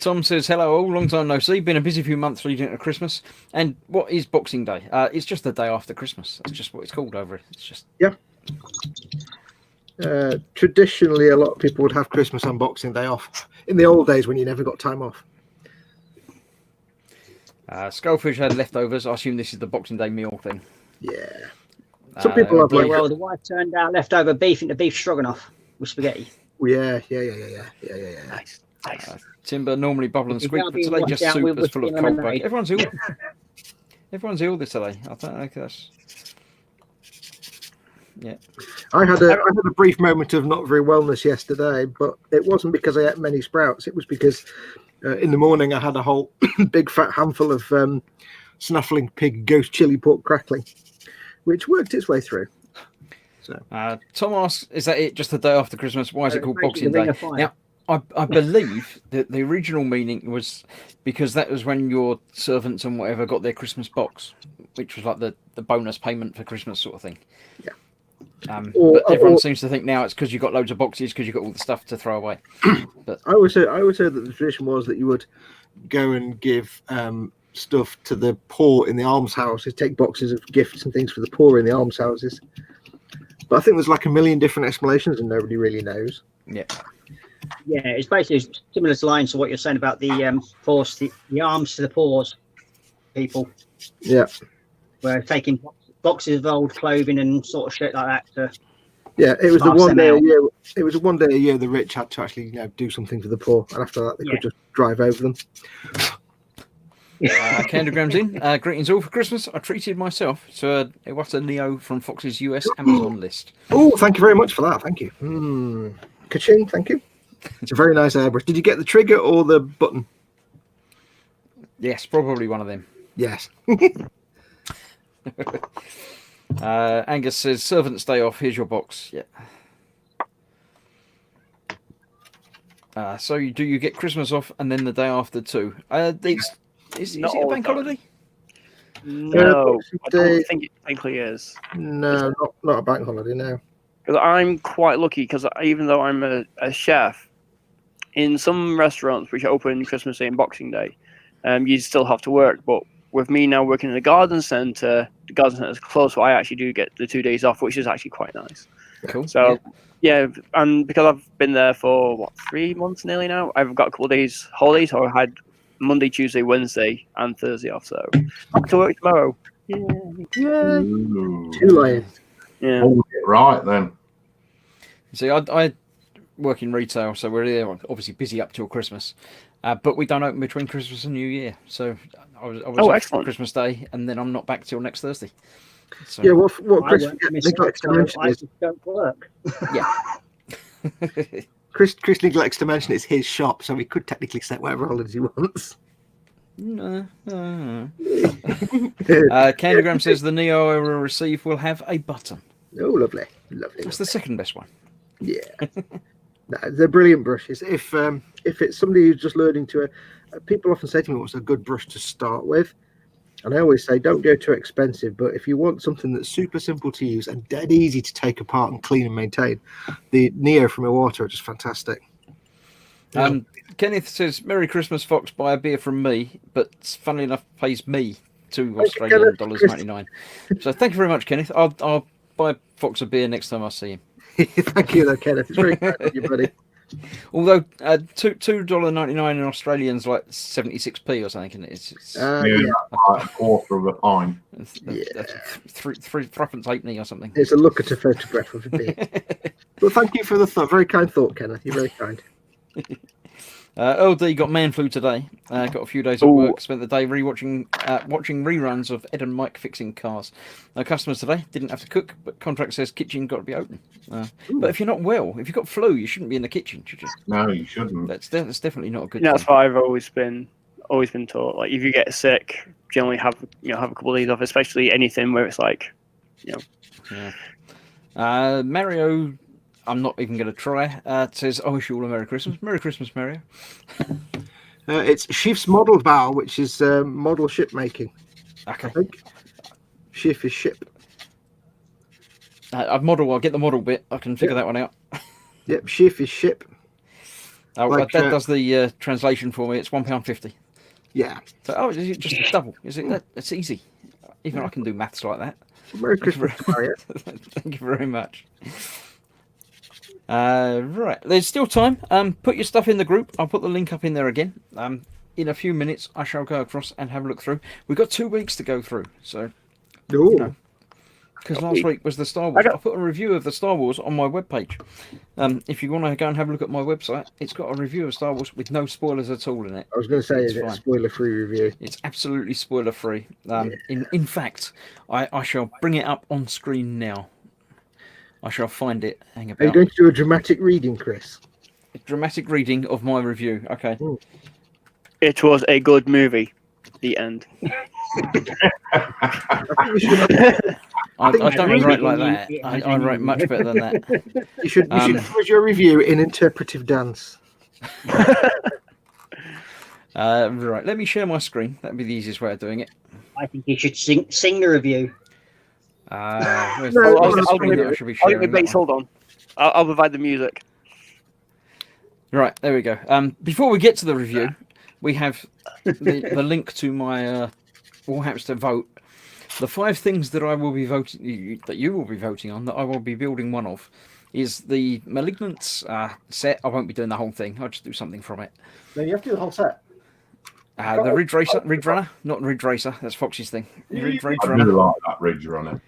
Tom says, hello all, long time no see. Been a busy few months leading to Christmas. And what is Boxing Day? It's just the day after Christmas. That's just what it's called over it. It's just Traditionally, a lot of people would have Christmas and Boxing Day off. In the old days, when you never got time off. Skullfish had leftovers. I assume this is the Boxing Day meal thing. Yeah. Some people have Yeah, like. well, the wife turned out leftover beef into beef stroganoff with spaghetti. Yeah. nice. Timber normally bubble and It's squeak, now but being today washed just out soup with that's full of whiskey cold and bug. lemonade. Everyone's ill. Everyone's ill this today. I don't think that's. Yeah. I had a brief moment of not very wellness yesterday, but it wasn't because I ate many sprouts. It was because in the morning I had a whole big fat handful of snuffling pig ghost chili pork crackling, which worked its way through. Tom asks, is that it? Just the day after Christmas? Why is it called Basically, Boxing the Ring Day? of Fire. Now, I believe that the original meaning was because that was when your servants and whatever got their Christmas box, which was like the bonus payment for Christmas sort of thing. Yeah. But everyone seems to think now it's because you got loads of boxes because you got all the stuff to throw away. But I always say that the tradition was that you would go and give stuff to the poor in the almshouses, take boxes of gifts and things for the poor in the almshouses. But I think there's like a million different explanations and nobody really knows. yeah, Yeah, it's basically similar to lines to what you're saying about the force, the arms to the paws people. Yeah. We're taking boxes of old clothing and sort of shit like that to Yeah, it was the Pass one them day a out. year. It was one day a year the rich had to actually, do something for the poor, and after that they Yeah. could just drive over them. Candogram's in. Greetings all for Christmas. I treated myself to a Iwata Neo from Fox's US Amazon list. Oh, thank you very much for that. Thank you. Ka-ching, thank you. It's a very nice airbrush. Did you get the trigger or the button? Yes, probably one of them. Yes. Angus says, servants day off, here's your box. Yeah. So do you get Christmas off and then the day after too? Is Not it a all bank the time. holiday? No, I Day- don't think it technically is. No, not a bank holiday. No. Because I'm quite lucky because even though I'm a chef, in some restaurants which open Christmas Day and Boxing Day, you still have to work. But with me now working in the garden centre, the garden centre is close, so I actually do get the 2 days off, which is actually quite nice. Cool. So yeah, and because I've been there for 3 months nearly now, I've got a couple of days holidays. So I had Monday, Tuesday, Wednesday, and Thursday off. So back to work tomorrow. Yeah. Ooh. 2 layers. Yeah. Hold it right then. See, I work in retail, so we're there, obviously busy up till Christmas, but we don't open between Christmas and New Year. So I was off for excellent. Christmas Day, and then I'm not back till next Thursday. So, Yeah. What I Chris won't miss neglects to work, mention so I is just don't work. Chris neglects to mention it's his shop, so he could technically set whatever holidays he wants. No. Candygram says the Neo I will receive will have a button. Oh, lovely. That's the second best one. Yeah. No, they're brilliant brushes. If it's somebody who's just learning to, people often say to me, "What's a good brush to start with?" And I always say, don't go too expensive. But if you want something that's super simple to use and dead easy to take apart and clean and maintain, the Neo from Iwata are just fantastic. Kenneth says, "Merry Christmas, Fox. Buy a beer from me, but funnily enough, pays me you, $2 Kenneth. $99. So thank you very much, Kenneth. I'll buy Fox a beer next time I see him. Thank you, though, Kenneth. It's very kind of you, buddy. Although $2.99 in Australian's like 76p or something, isn't it? It's Yeah, Yeah, like a quarter of a pint. that's threepence halfpenny or something. it's a look at a photograph of a beer. But thank you for the thought. Very kind thought, Kenneth. You're very kind. LD got man flu today. Got a few days at work. Spent the day watching reruns of Ed and Mike fixing cars. No customers today. Didn't have to cook, but contract says kitchen got to be open. But if you're not well, if you've got flu, you shouldn't be in the kitchen, should you? No, you shouldn't. That's definitely not a good. That's thing. what I've always been taught. Like if you get sick, generally have a couple of days off, especially anything where it's like, Yeah. Mario, I'm not even going to try. Says, "I wish you all a Merry Christmas." Merry Christmas, Mario. It's Schiff's Model Bow, which is model ship making. Okay. I think Schiff is ship. I'll get the model bit. I can figure that one out. Yep, Schiff is ship. Like, Dad does the translation for me. It's £1.50. Yeah. So, is it just double? Is it? That's easy. Even I can do maths like that. Merry Christmas, Mario. Thank you very much. Right, there's still time. Put your stuff in the group. I'll put the link up in there again. In a few minutes, I shall go across and have a look through. We've got 2 weeks to go through, so Ooh. because last week was the Star Wars. I put a review of the Star Wars on my webpage. If you want to go and have a look at my website, it's got a review of Star Wars with no spoilers at all in it. I was going to say, It's is it a fine. spoiler-free review? It's absolutely spoiler free. In fact, I shall bring it up on screen now. I shall find it. Hang Are you about. going to do a dramatic reading, Chris? A dramatic reading of my review. Okay. it was a good movie. The end. I think we should. I think don't reading write like you- that. yeah, I write much better than that. You should put your review in interpretive dance. Right. Let me share my screen. That'd be the easiest way of doing it. I think you should sing the review. Where's No, the I'll screen give that I it- should be I'll give sharing? it base. That one? Hold on. I'll provide the music. Right, there we go. Before we get to the review, we have the link to my All Haps to Vote. The 5 things that I will be voting, that you will be voting on, that I will be building one of, is the Malignance set. I won't be doing the whole thing. I'll just do something from it. No, you have to do the whole set. The Ridge Runner, not Ridge Racer. That's Foxy's thing. Ridge I Runner. do like that Ridge Runner.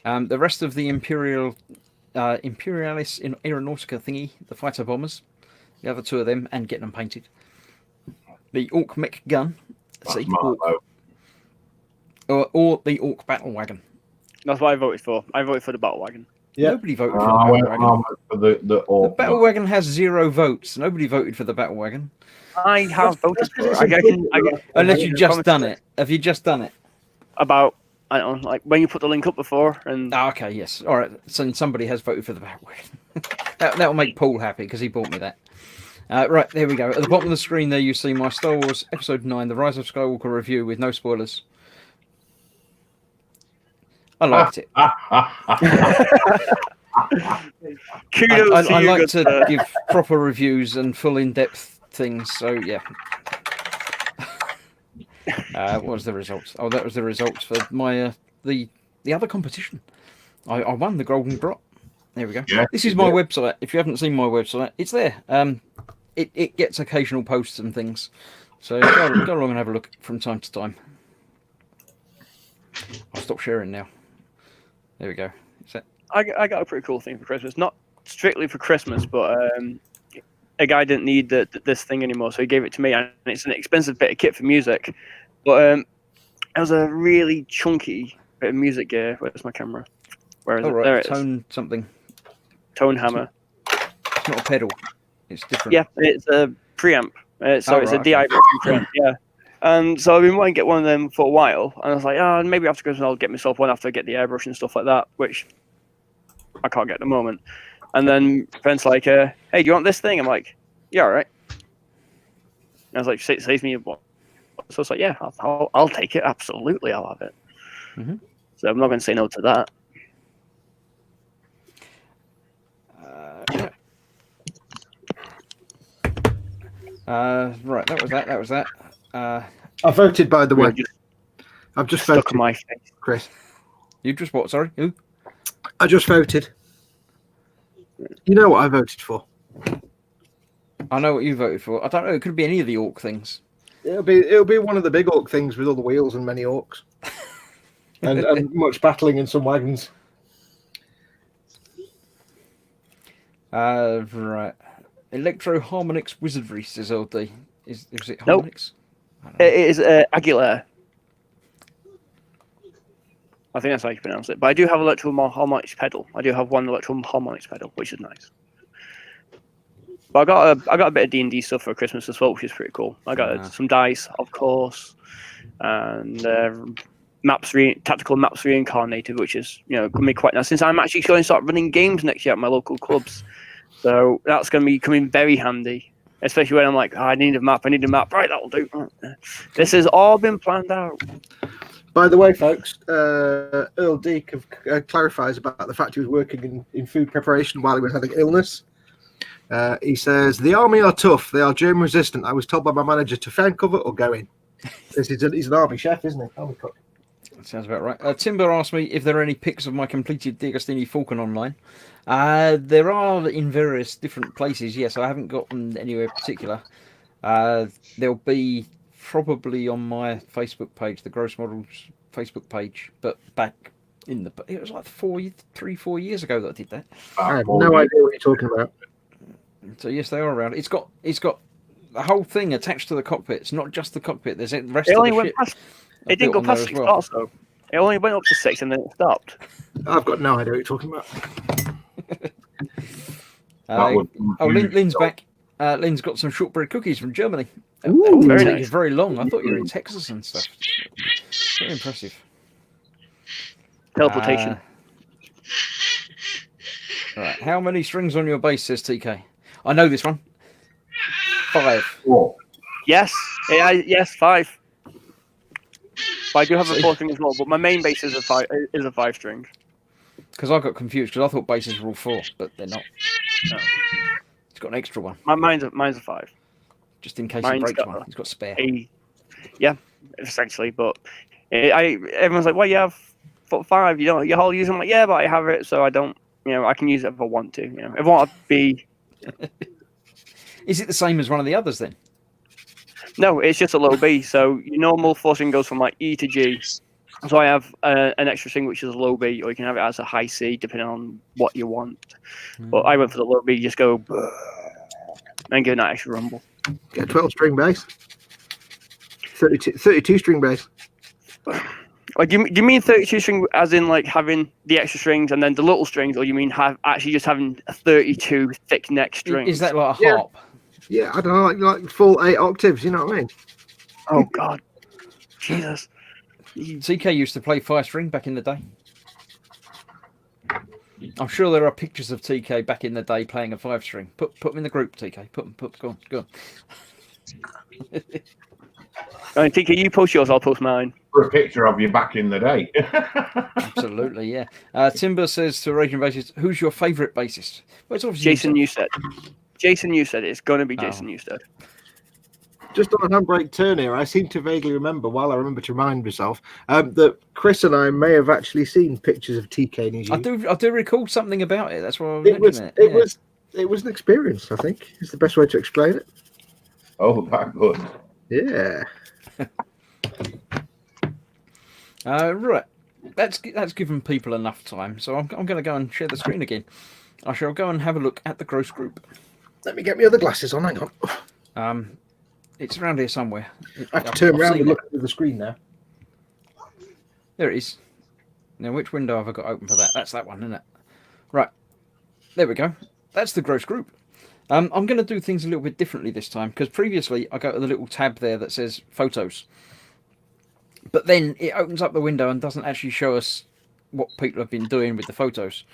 The rest of the Imperialis in Aeronautica thingy, the fighter bombers, the other 2 of them, and getting them painted. The Orc mech gun, That's see, mine, though. or the Orc battle wagon. That's what I voted for. I voted for the battle wagon. Yeah. Nobody voted for the I battle went wagon. on for the The Orc. battle wagon has 0 votes. Nobody voted for the battle wagon I have voted That's for 'cause it. it's I can unless Yeah, you've just comments done on it. Have you just done it? about I don't know, like when you put the link up before and Oh, okay, yes. All right. So somebody has voted for the battle wagon. That will make Paul happy because he bought me that. Right, there we go. At the bottom of the screen there, you see my Star Wars Episode 9, The Rise of Skywalker review with no spoilers. I liked it. kudos to I you, like good to sir. give proper reviews and full in-depth things, so yeah. What was the results? Oh, that was the results for my the other competition. I won the Golden Grot. There we go. Yeah, This is you my did. website. If you haven't seen my website, it's there. It gets occasional posts and things, so go along and have a look from time to time. I'll stop sharing now. There we go. Is that? I got a pretty cool thing for Christmas. Not strictly for Christmas, but a guy didn't need this thing anymore, so he gave it to me, and it's an expensive bit of kit for music. But it was a really chunky bit of music gear. Where's my camera? Where is All it? right. There it is. Tone something. Tone hammer. It's not a pedal. It's different. Yeah, it's a preamp. So Oh, it's a right, DI preamp. Yeah. And so I've been wanting to get one of them for a while, and I was like, oh, maybe after Christmas I'll get myself one after I get the airbrush and stuff like that, which I can't get at the moment. And then friends like, hey, do you want this thing? I'm like, yeah, all right. And I was like, saves me what? So it's like, yeah, I'll take it. Absolutely, I'll have it. Mhm. So I'm not going to say no to that. Right, that was that. I voted, by the way. Just I've just stuck voted, on my face. Chris. You just what? Sorry, who? I just voted. You know what I voted for? I know what you voted for. I don't know. It could be any of the orc things. It'll be one of the big orc things with all the wheels and many orcs. and much battling in some wagons. Right. Electro Harmonix Wizardry, says LD. Is it Nope. Harmonix? It is Aguilera. I think that's how you pronounce it. But I do have electro harmonics pedal. I do have one electro harmonics pedal, which is nice. But I got a bit of D&D stuff for Christmas as well, which is pretty cool. I got some dice, of course, and tactical maps reincarnated, which is going to be quite nice. Since I'm actually going to start running games next year at my local clubs, so that's going to be coming very handy. Especially when I'm like, I need a map. Right, that'll do. This has all been planned out. By the way, folks, Earl Deek clarifies about the fact he was working in food preparation while he was having illness. He says, the army are tough. They are germ resistant. I was told by my manager to fan cover or go in. He's an army chef, isn't he? Army cook. That sounds about right. Timber asked me if there are any pics of my completed D'Agostini Falcon online. There are in various different places. Yes, I haven't got them anywhere particular. There'll be probably on my Facebook page, the Gross Models Facebook page, but back in it was like 4 years ago that I did that. I have no idea what you're talking about. So yes, they are around. It's got the whole thing attached to the cockpit. It's not just the cockpit. There's the rest of the ship. It didn't go past 6 stars though. It only went up to 6 and then it stopped. I've got no idea what you're talking about. Lynn's back. Lynn's got some shortbread cookies from Germany. Ooh, very nice. nice. Very long. I thought you were in Texas and stuff. Very impressive. Teleportation. Right. How many strings on your bass, says TK? I know this one. 5. 4. Yes. Yes, 5. But I do have a 4 string as well, but my main bass is a 5 string. Because I got confused because I thought basses were all 4, but they're not. No. It's got an extra one. Mine's a 5. Just in case it breaks one. He's got spare. Yeah, essentially. But everyone's like, well, you have 5. You don't. Your whole use. I'm like, yeah, but I have it, so I don't. I can use it if I want to. If I want to be. Is it the same as one of the others then? No, it's just a low B. So your normal 4 string goes from like E to G. So I have an extra string which is a low B, or you can have it as a high C depending on what you want. But I went for the low B. Just go and give it that extra rumble. Get a 12 string bass. 32 string bass. Like, do you mean 32 string as in like having the extra strings and then the little strings, or you mean actually just having 32 thick neck strings? Is that like a harp? Yeah, I don't know, like full 8 octaves, you know what I mean? Oh God, Jesus! TK used to play 5 string back in the day. I'm sure there are pictures of TK back in the day playing a 5 string. Put them in the group, TK. Go on. I mean, TK, you post yours, I'll post mine. For a picture of you back in the day. Absolutely, yeah. Timber says to Raging Bassist, who's your favourite bassist? Well, it's obviously Jason Newsted. Jason Newsted. It's going to be Jason Newsted. Just on a handbrake turn here, I seem to vaguely remember, while I remember to remind myself, that Chris and I may have actually seen pictures of TK and EG. I do recall something about it. That's why I mentioned it. It was an experience, I think, is the best way to explain it. Oh, that good. Yeah. Right. That's given people enough time, so I'm going to go and share the screen again. I shall go and have a look at the Gross Group. Let me get my other glasses on. Hang on. It's around here somewhere. I have to turn around and look at the screen now. There it is. Now, which window have I got open for that? That's that one, isn't it? Right. There we go. That's the Gross Group. I'm going to do things a little bit differently this time, because previously I go to the little tab there that says Photos. But then it opens up the window and doesn't actually show us what people have been doing with the photos.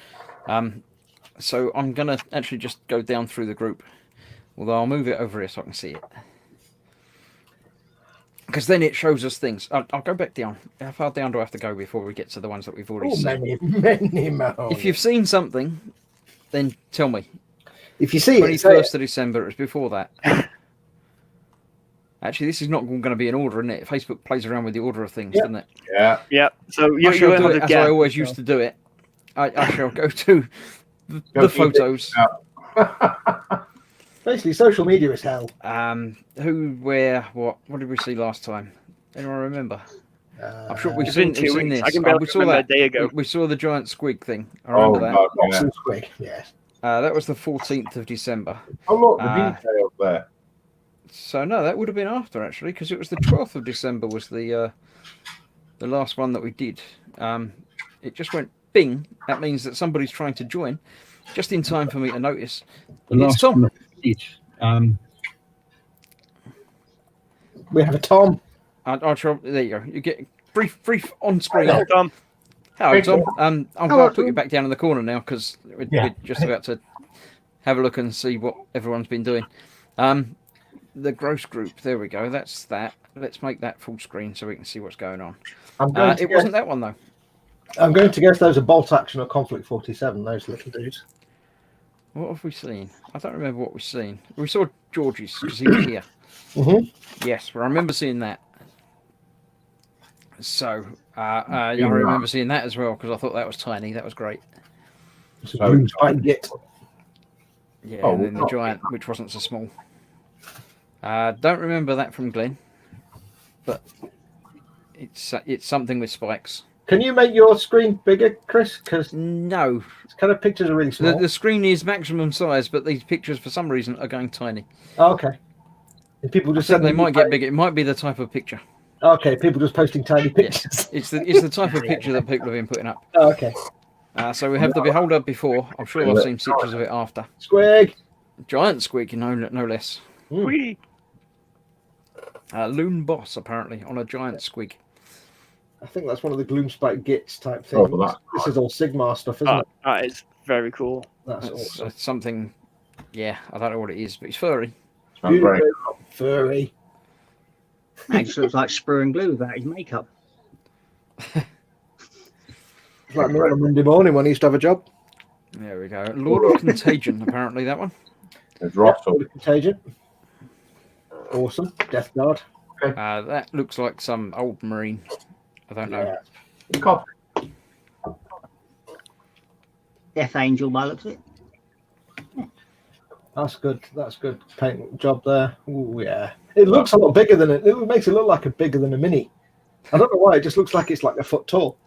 So I'm going to actually just go down through the group. Although I'll move it over here so I can see it. Because then it shows us things. I'll go back down. How far down do I have to go before we get to the ones that we've already seen? Many more. If you've seen something, then tell me. If you see 21st of December, it was before that. Actually, this is not going to be in order, isn't it? Facebook plays around with the order of things, doesn't it? Yeah. Yeah. So I shall do it as I always used to do it. I shall go to the photos. Basically, social media is hell. Who, where, what? What did we see last time? Anyone remember? I'm sure we've It's been seen 2 this. weeks. I can barely we saw remember that a day ago. We saw the giant squig thing. I Oh, remember that. God, yeah. Boxing squig, yes. That was the 14th of December. Oh, look, the Uh, details there. So no, that would have been after actually, because it was the 12th of December was the last one that we did. It just went bing. That means that somebody's trying to join, just in time for me to notice. It's Tom. We have a Tom. I'll try. There you go. You get brief on screen. Hello, Tom. Hello, Tom. I'm Hello, going to put Tom. you back down in the corner now because we're just about to have a look and see what everyone's been doing. The gross group. There we go. That's that. Let's make that full screen so we can see what's going on. It wasn't that one though. I'm going to guess those are Bolt Action or Conflict 47. Those little dudes. What have we seen? I don't remember what we've seen. We saw George's because he was here. Mm-hmm. Yes, well, I remember seeing that. So I remember seeing that as well because I thought that was tiny. That was great. So, Bloom Spike Git. Yeah, Oh, and then the giant, which wasn't so small. Don't remember that from Glenn, but it's something with spikes. Can you make your screen bigger, Chris? Because No, it's kind of pictures are really small. the screen is maximum size, but these pictures for some reason are going tiny. Oh, okay. And people I just think said they might get bigger. It might be the type of picture. Okay, people just posting tiny pictures. It's the type of picture that people have been putting up. Oh, okay. So we have the Beholder before. I'm sure I've seen pictures of it after. Squig. Giant squig, no less. Whee! Loon Boss apparently on a giant squig. I think that's one of the Gloom Spike Gits type Oh, things. well, This is all Sigmar stuff, isn't it? That is very cool. That's That's awesome. something. Yeah, I don't know what it is, but it's furry. Sounds great. Furry. It just looks like sprue and glue without his makeup. It's like me on a Monday morning when I used to have a job. There we go. Lord of Contagion, apparently that one. There's Ross. Lord of Contagion. Awesome. Death Guard. That looks like some old marine. I don't know. Yeah. Coffee. Death Angel by the looks of it. That's good. That's good paint job there. Ooh, yeah. It looks a lot bigger than it. It makes it look like bigger than a mini. I don't know why. It just looks like it's like a foot tall.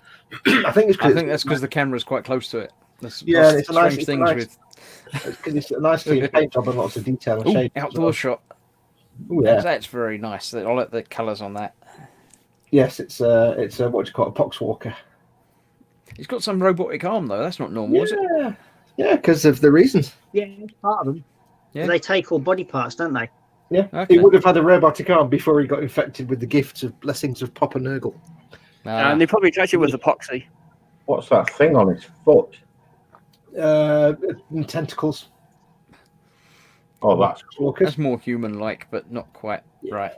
I think that's because the camera's quite close to it. That's it's a nice- strange it's things nice. with because it's a nice clean paint job and lots of detail and Ooh, shade. outdoor shot. Ooh, yeah. That's very nice. I like the colours on that. Yes, it's a what do you call it, a poxwalker. He's got some robotic arm though. That's not normal, is it? Yeah, yeah, because of the reasons. Yeah, it's part of them. Yeah. They take all body parts, don't they? Yeah, Okay. he would have had a robotic arm before he got infected with the gifts of blessings of Papa Nurgle. And they probably tried it with epoxy. What's that thing on his foot? Tentacles. Oh, that's Walkers. that's more human-like, but not quite right.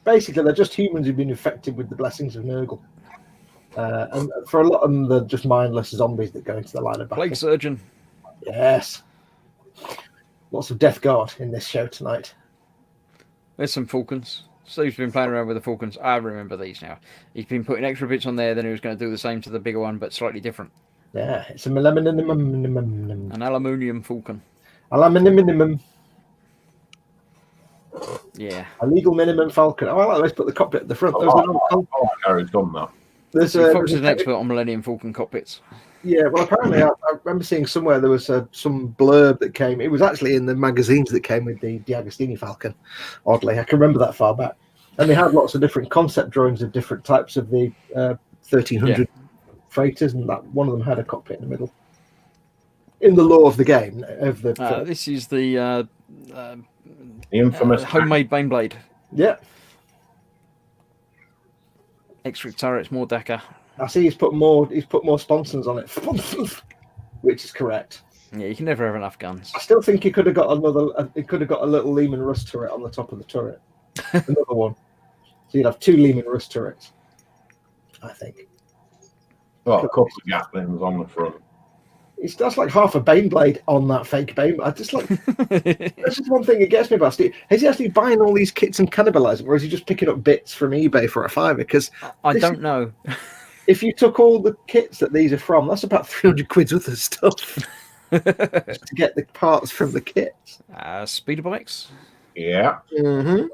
Basically, they're just humans who've been infected with the blessings of Nurgle. And for a lot of them, they're just mindless zombies that go into the line of battle. Plague Surgeon. Yes. Lots of Death Guard in this show tonight. There's some Falcons. Steve's been playing around with the Falcons. I remember these now. He's been putting extra bits on there, then he was going to do the same to the bigger one, but slightly different. Yeah, it's a millennium. An aluminium Falcon. Minimum. Yeah. A legal minimum Falcon. Oh, I like this. Put the cockpit at the front. There's Harry's done that. there's Fox is an a- expert on Millennium Falcon cockpits. Yeah, well, apparently, I remember seeing somewhere there was some blurb that came. It was actually in the magazines that came with the Agostini Falcon. Oddly, I can remember that far back. And they had lots of different concept drawings of different types of the 1300 freighters, and that one of them had a cockpit in the middle. In the lore of the game, of the This is the The infamous homemade Baneblade. yeah. Extra turrets, more Dakar. I see he's put more sponsons on it, which is correct. Yeah, you can never have enough guns. I still think he could have got he could have got a little Lehman Russ turret on the top of the turret, another one. So you'd have two Lehman Russ turrets, I think. well, a couple of Gatlins on the front. It's just like half a Baneblade on that fake Bane. I just like that's just one thing that gets me about Steve. Is he actually buying all these kits and cannibalizing, or is he just picking up bits from eBay for a £5? Because I don't know. if you took all the kits that these are from, that's about 300 quid's worth of stuff. to get the parts from the kits. Speeder bikes, Yeah. Mm-hmm.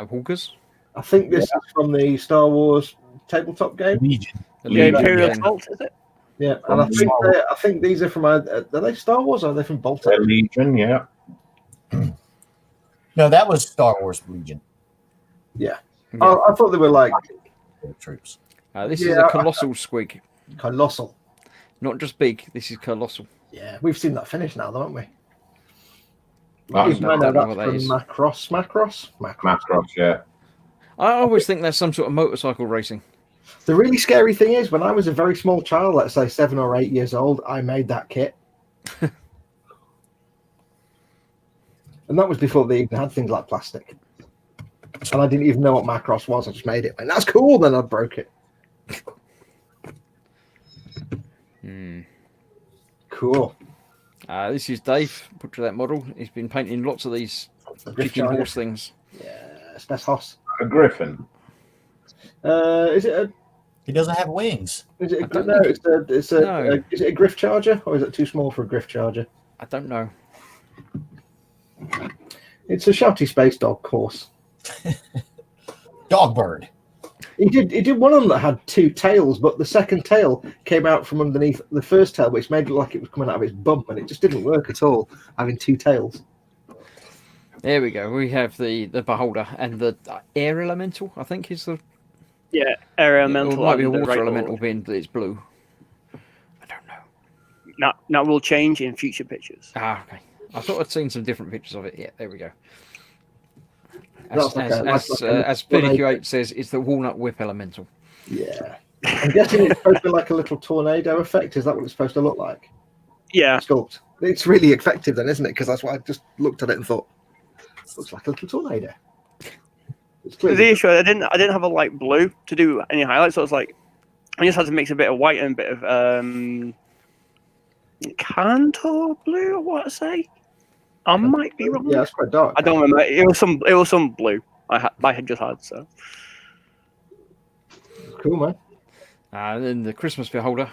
walkers, I think this is from the Star Wars tabletop game. Legion. the Yeah, Legion Imperial thing. Assault, is it? Yeah, and I think these are from. Are they Star Wars or are they from Bolton? They're Legion, yeah. No, that was Star Wars Legion Yeah. Yeah. Oh, I thought they were like troops. This is Yeah, a colossal squig, colossal. not just big. This is colossal. Yeah, we've seen that finish now, haven't we? I Even though don't know that's what that from is. Macross. Macross, yeah. I always think that's some sort of motorcycle racing. The really scary thing is, when I was a very small child, let's say 7 or 8 years old, I made that kit. And that was before they even had things like plastic. And I didn't even know what Macross was. I just made it. And that's cool. Then I broke it. Cool. This is Dave, put to that model. He's been painting lots of these Drift chicken Charger. horse things. Yeah, Spess Hoss. A Griffin. Is it a? He doesn't have wings. Is it I a? don't No, think it's a. No. Is it a Griff Charger or is it too small for a Griff Charger? I don't know. It's a shouty space dog horse. Dogbird. He did one of them that had 2 tails, but the second tail came out from underneath the first tail, which made it look like it was coming out of his bum, and it just didn't work at all, having 2 tails. There we go. We have the beholder and the air elemental. I think is the Yeah, Air Or Elemental. it might be a and the water Right elemental Lord. being that it's blue. I don't know. That will change in future pictures. Okay. I thought I'd seen some different pictures of it. Yeah, there we go. That's As PDQ8 says, it's the walnut whip elemental. Yeah. I'm guessing it's supposed to be like a little tornado effect. Is that what it's supposed to look like? Yeah, Sculpt. It's really effective then, isn't it? Because that's why I just looked at it and thought, looks like a little tornado. It's the clearly issue I didn't have a light blue to do any highlights, so I was like, I just had to mix a bit of white and a bit of Cantor blue. I want to say, I might be wrong. yeah, it's quite dark. I don't remember. It was some blue I had just had. So Cool, man. And then the Christmas beholder.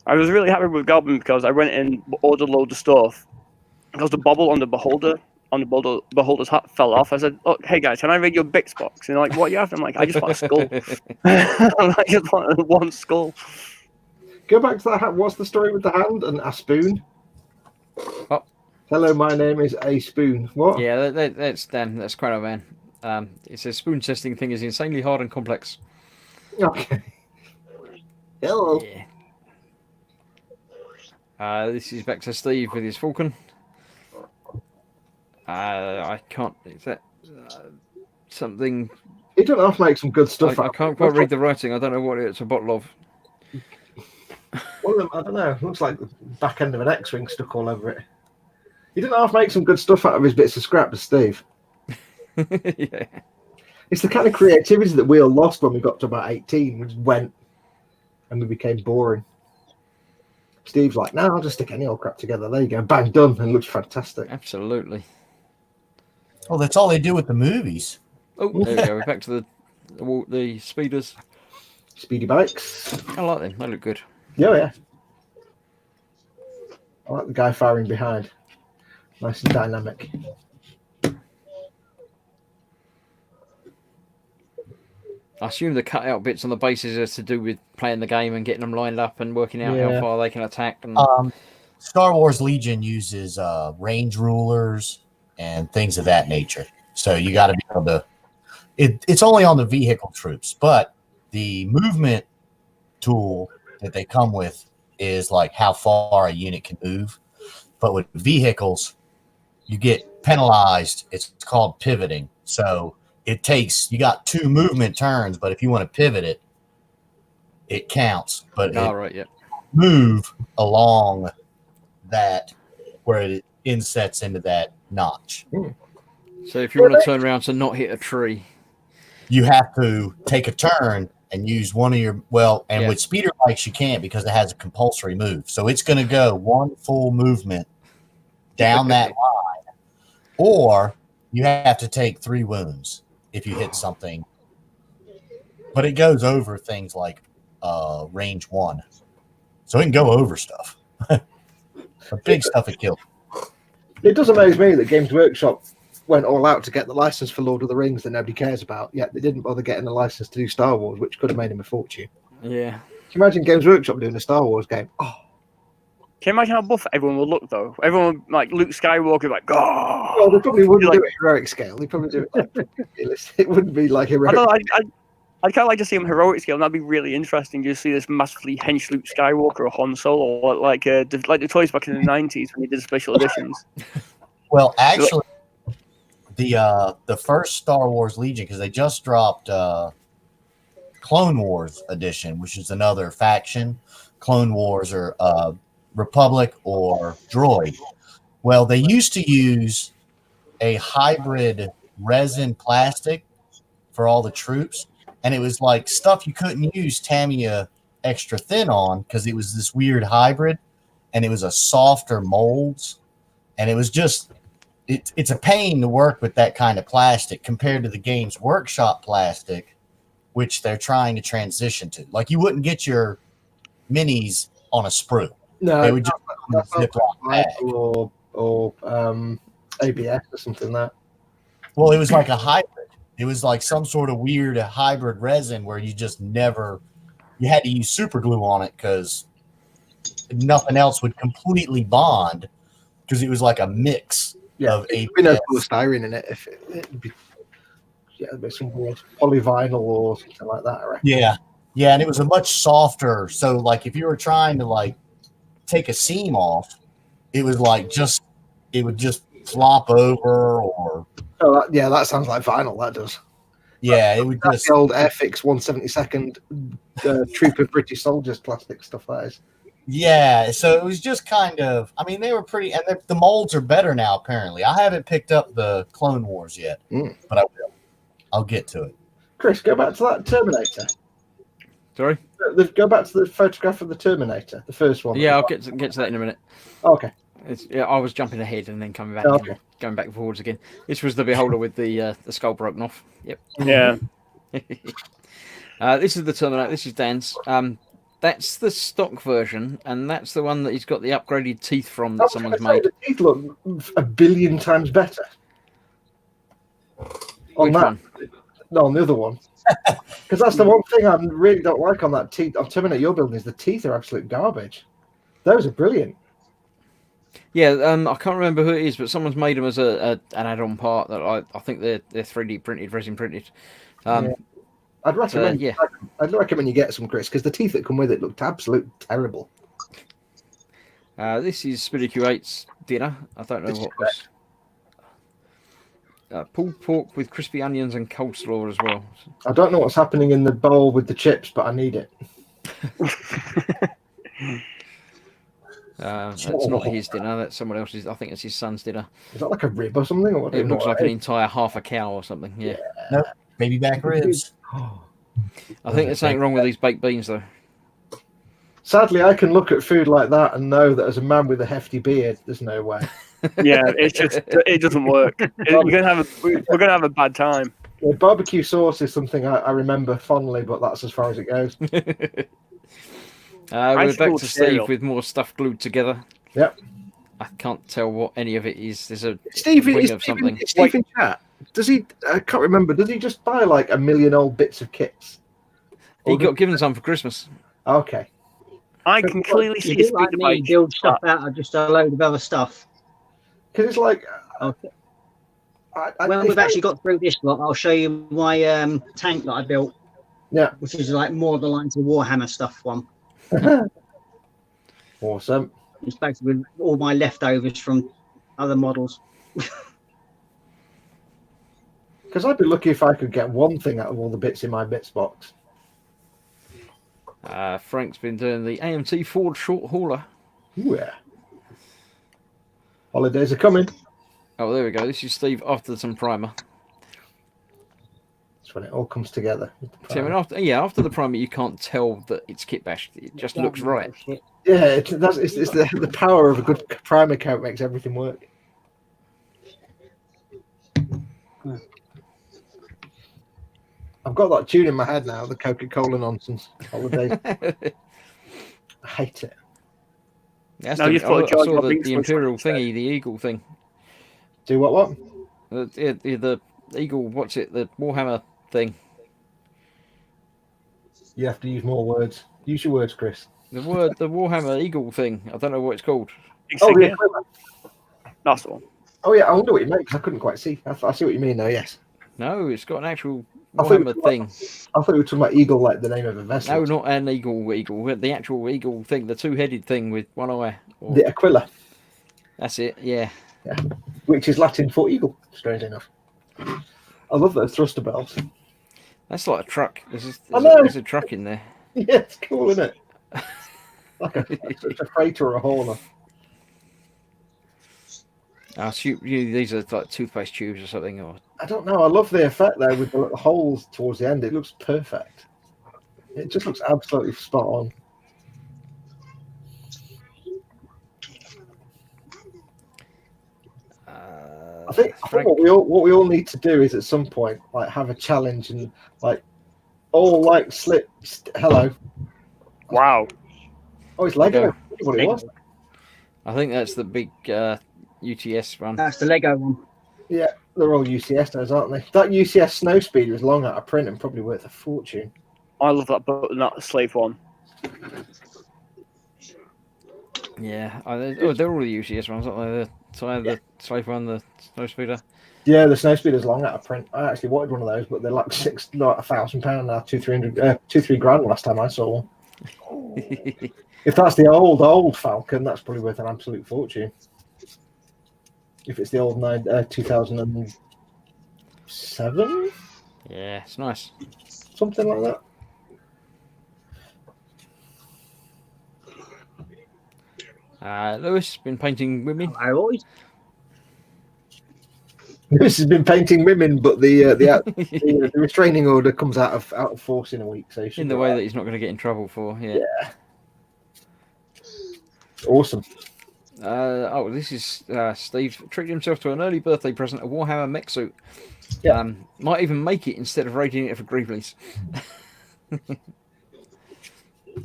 I was really happy with Goblin because I went and ordered loads of stuff. Because the bubble on the beholder's hat fell off. I said, "Look, hey guys, can I read your Bix box?" And they're like, "What you have?" I'm like, "I just want a skull. I just want one skull." Go back to that hat. What's the story with the hand and a spoon? Oh. Hello, my name is A Spoon. What? Yeah, that's Dan. That's Chrono Man. It says spoon testing thing is insanely hard and complex. Okay. Hello. Yeah. This is back to Steve with his falcon. I can't. Is that something? You don't have to make some good stuff. I can't quite read the writing. I don't know what it's a bottle of. One of them, I don't know. Looks like the back end of an X-wing stuck all over it. You didn't have to make some good stuff out of his bits of scrap, Steve. Yeah. It's the kind of creativity that we all lost when we got to about 18. We just went and we became boring. Steve's like, "No, I'll just stick any old crap together. There you go, bang, done," and it looks fantastic. Absolutely. Oh, that's all they do with the movies. Oh, there we go. We're back to the speeders. Speedy bikes. I like them. They look good. Yeah. I like the guy firing behind. Nice and dynamic. I assume the cut-out bits on the bases are to do with playing the game and getting them lined up and working out Yeah. how far they can attack. And Star Wars Legion uses range rulers and things of that nature. So you got to be able to. It's only on the vehicle troops, but the movement tool that they come with is like how far a unit can move. But with vehicles, you get penalized. It's called pivoting. So you got 2 movement turns, but if you want to pivot it, it counts. But right, yeah. move along that where it insets into that notch. So if you want to turn around to not hit a tree, You have to take a turn and use one of your Yeah. with speeder bikes you can't because it has a compulsory move. So it's going to go one full movement down that line, or you have to take 3 wounds if you hit something but it goes over things like range 1, so it can go over stuff. The big stuff it killed. It does amaze me that Games Workshop went all out to get the license for Lord of the Rings that nobody cares about, yet they didn't bother getting the license to do Star Wars, which could have made him a fortune. Yeah. Can you imagine Games Workshop doing a Star Wars game? Oh, Can you imagine how buff everyone would look though? Everyone would, like Luke Skywalker, like, oh. well, they probably wouldn't Like- do it heroic scale. They probably do it like, realistic. It wouldn't be like I heroic. don't know. I'd kind of like to see him heroic scale. And that'd be really interesting. Just see this massively hench Luke Skywalker or Han Solo, or like the toys back in the '90s when they did special editions. Well, actually, the first Star Wars Legion, because they just dropped Clone Wars edition, which is another faction. Clone Wars or Republic or Droid. Well, they used to use a hybrid resin plastic for all the troops, and it was like stuff you couldn't use Tamiya extra thin on because it was this weird hybrid, and it was a softer molds, and it was just it's a pain to work with that kind of plastic compared to the Games Workshop plastic, which they're trying to transition to. Like you wouldn't get your minis on a sprue. No, They would just that's not Ziploc bag. or ABS or something like that. Well, it was like a hybrid. It was like some sort of weird hybrid resin where you just never, you had to use super glue on it because nothing else would completely bond because it was like a mix of There'd be no ABS. polystyrene in it. If it'd be, it'd be something else, polyvinyl or something like that. I reckon. Yeah. Yeah. And it was a much softer. So, like, if you were trying to, like, take a seam off, it was like it would just flop over or, Oh, that sounds like vinyl. That does. yeah, it would That's just, the old Airfix 172nd Trooper British Soldiers plastic stuff. That is. yeah. So it was just kind of, I mean, they were pretty, and the molds are better now, apparently. I haven't picked up the Clone Wars yet, but I will. I'll get to it. Chris, go back to that Terminator. Sorry. Go back to the photograph of the Terminator, the first one. Yeah, I'll get to that in a minute. Okay. I was jumping ahead and then coming back, Okay. and going back and forwards again. This was the Beholder with the skull broken off. Yep. Yeah. This is the Terminator. This is Dan's. That's the stock version, and that's the one that he's got the upgraded teeth from that someone's made. The teeth look 1 billion times better. On Which that, one? no, on the other one. Because that's the one thing I really don't like on that teeth. On Terminator you're building is the teeth are absolute garbage. Those are brilliant. Yeah, I can't remember who it is, but someone's made them as an add-on part that I think they're 3D printed, resin printed. Yeah. I'd recommend. yeah. I'd recommend you get some, Chris, because the teeth that come with it looked absolute terrible. This is Spiddy Q8's dinner. I don't know what was. Pulled pork with crispy onions and coleslaw as well. I don't know what's happening in the bowl with the chips, but I need it. That's not his dinner. That's someone else's. I think it's his son's dinner. Is that like a rib or something? Or what? It looks like an entire half a cow or something. Yeah. Nope. Baby back ribs. I think there's something wrong with these baked beans though. Sadly, I can look at food like that and know that as a man with a hefty beard, there's no way. Yeah, it doesn't work. We're gonna have a bad time. Yeah, barbecue sauce is something I remember fondly, but that's as far as it goes. We're back called to cereal. Steve with more stuff glued together. Yep. I can't tell what any of it is. There's a Steve, wing is of something. Steve in chat? Does he? I can't remember. Does he just buy like 1 million old bits of kits? He got given some for Christmas. Okay. I can clearly see You a do like speed me bike. build stuff out of just a load of other stuff. Because it's like. Okay. if When we've I- actually got through this lot, I'll show you my tank that I built. Yeah. Which is like more the lines of Warhammer stuff one. Awesome. It's basically all my leftovers from other models. Because I'd be lucky if I could get one thing out of all the bits in my bits box. Frank's been doing the AMT Ford short hauler. Ooh, yeah. Holidays are coming. Oh, there we go. This is Steve after some primer. That's when it all comes together. See, I mean, after the primer, you can't tell that it's kit bashed. It just looks right. Yeah, it's the power of a good primer coat makes everything work. I'm got that tune in my head now, the Coca-Cola nonsense holiday. I hate it. That's No, the, you thought I Jar saw Jar the Binks was Imperial what you thingy, the eagle thing. Do what? The eagle, what's it? The Warhammer thing. You have to use more words. Use your words, Chris. The Warhammer eagle thing. I don't know what it's called. Insignia? Oh, yeah. That's the one. Oh, yeah. I wonder what you meant because I couldn't quite see. I see what you mean, though. Yes. No, it's got an actual I thought Warhammer thing. I thought you were talking about eagle, like the name of a vessel. No, not an eagle. The actual eagle thing, the two-headed thing with one eye. Or, The Aquila, that's it. Yeah. which is Latin for eagle. Strange enough. I love those thruster bells. That's like a truck. There's I know. a truck in there. Yeah, it's cool, isn't it? Like a freighter or a hauler. These are like toothpaste tubes or something. Or I don't know. I love the effect there with the little holes towards the end. It looks perfect. It just looks absolutely spot on. I think what we all need to do is at some point like have a challenge and like all like slip. Hello. Wow. Oh, it's Lego. What it was? I think that's the big UTS one. That's the Lego one. Yeah, they're all UCS those, aren't they? That UCS Snow Speeder is long out of print and probably worth a fortune. I love that button, that slave one. Yeah, they're all the UCS ones, aren't they? The slave one, the snow speeder. Yeah, the Snow Speeder's long out of print. I actually wanted one of those, but they're like £1,000 now, $2-3 grand last time I saw one. If that's the old Falcon, that's probably worth an absolute fortune. If it's the old 2007, Yeah, it's nice. something like that. Lewis been painting women. I always. This has been painting women, but the restraining order comes out of force in a week. So In the way that he's not going to get in trouble for. Yeah. Awesome. This is Steve treated himself to an early birthday present, a Warhammer mech suit. Yeah. Might even make it instead of raiding it for Greeblies.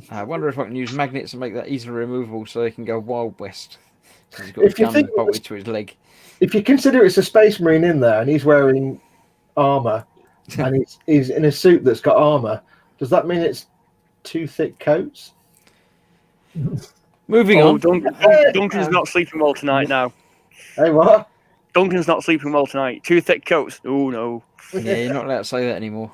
I wonder if I can use magnets and make that easily removable so they can go Wild West. He's got If a you gun think bolted to his leg. If you consider it's a Space Marine in there and he's wearing armor and he's in a suit that's got armor, does that mean it's 2 thick coats? Moving on. Duncan's not sleeping well tonight now. Hey, what? Duncan's not sleeping well tonight. 2 thick coats. Oh, no. Yeah, you're not allowed to say that anymore.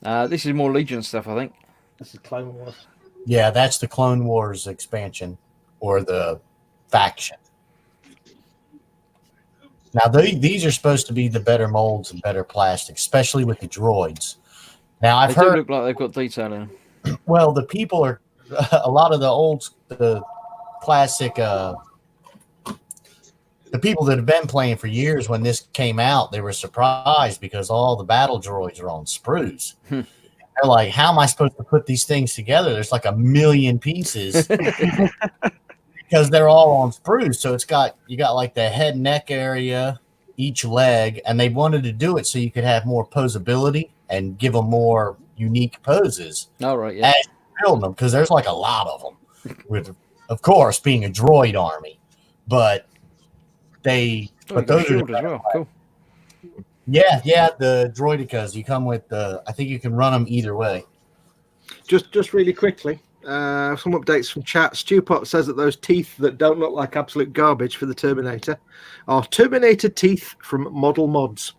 This is more Legion stuff, I think. This is Clone Wars. Yeah, that's the Clone Wars expansion or the faction. Now, these are supposed to be the better molds and better plastic, especially with the droids. Now, I've They do heard, look like they've got detail in them. well, the people are, a lot of the classic, the people that have been playing for years, when this came out, they were surprised because all the battle droids are on sprues. They're like, how am I supposed to put these things together? There's like a million pieces. Because they're all on sprues, so you got like the head neck area, each leg, and they wanted to do it so you could have more posability and give them more unique poses. Oh, right, yeah. As you're building them, because there's like a lot of them. With, of course, being a droid army, but Those those are as well. Cool. yeah, the droidicas. You come with I think you can run them either way. Just really quickly, some updates from chat. Stewpot says that those teeth that don't look like absolute garbage for the Terminator are Terminator teeth from Model Mods.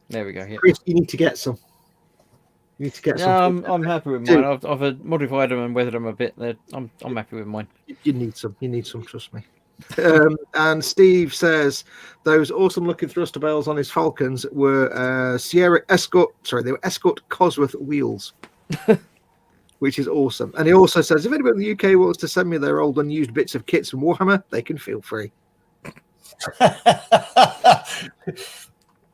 There we go. Yeah. Chris, you need to get some. You need to get some. I'm happy with mine. I've modified them and weathered them a bit. I'm happy with mine. You need some. You need some. Trust me. And Steve says those awesome looking thruster bells on his Falcons were Sierra Escort. Sorry, they were Escort Cosworth wheels. Which is awesome. And he also says, if anybody in the UK wants to send me their old unused bits of kits from Warhammer, they can feel free.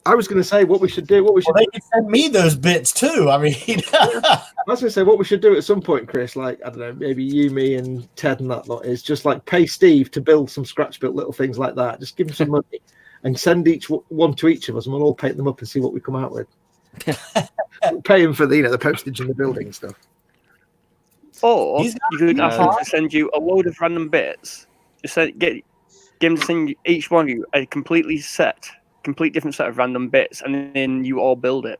I was going to say what we should do. They can send me those bits too. I mean, I was going to say what we should do at some point, Chris. Like, I don't know, maybe you, me, and Ted and that lot is just like pay Steve to build some scratch-built little things like that. Just give him some money and send each one to each of us, and we'll all paint them up and see what we come out with. Paying for the the postage in the building and stuff. Or He's you could ask him got- to send you a load of random bits. Just get him to send each one of you a complete different set of random bits, and then you all build it.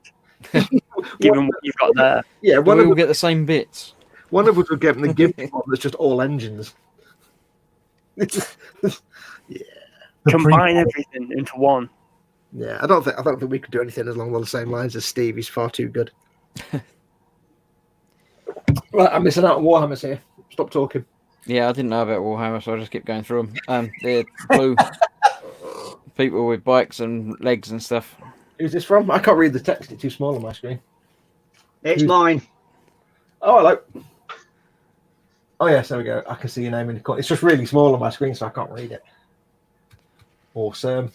Given what you've got there. Yeah, Do we all get the same bits? one of us would get the gift one that's just all engines. Combine everything into one. Yeah, I don't think we could do anything along the same lines as Steve. He's far too good. Right, I'm missing out on Warhammers here. Stop talking. Yeah, I didn't know about Warhammer, so I just kept going through them. They're blue people with bikes and legs and stuff. Who's this from? I can't read the text. It's too small on my screen. It's mine. Oh, hello. Oh, yes, there we go. I can see your name in the corner. It's just really small on my screen, so I can't read it. Awesome.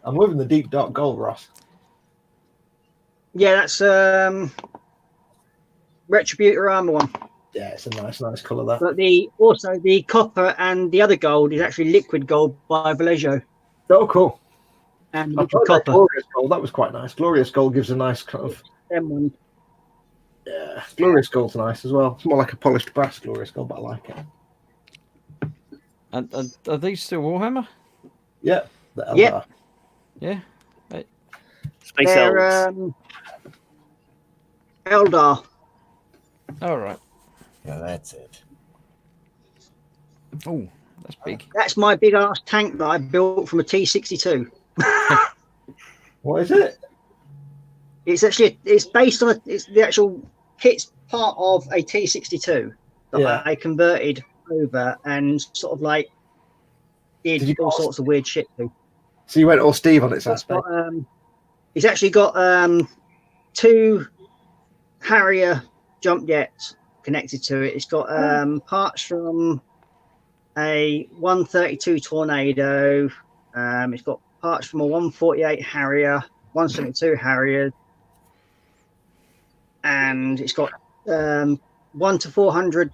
I'm loving the deep dark gold, Ross. Yeah, that's Retributor armor one. Yeah, it's a nice colour, that. But also the copper and the other gold is actually liquid gold by Vallejo. Oh, cool. And I liquid tried that copper. Glorious Gold. That was quite nice. Glorious Gold gives a nice kind of... Them one. Yeah, Glorious Gold's nice as well. It's more like a polished brass Glorious Gold, but I like it. And are these still Warhammer? Yeah. The Yeah. Eldar. Yeah. Space They're elves. Eldar. All right. Yeah, that's it. Oh, that's big. That's my big ass tank that I built from a T62. What is it? It's based on it's the actual kit's part of a T62 that Yeah. I converted over and sort of like did Did you all go- sorts of weird shit to. So you went all Steve on its It's aspect. got, it's actually got 2 Harrier jump jets connected to it. It's got parts from a 132 Tornado. It's got parts from a 148 Harrier, 172 Harrier, and it's got 1 to 400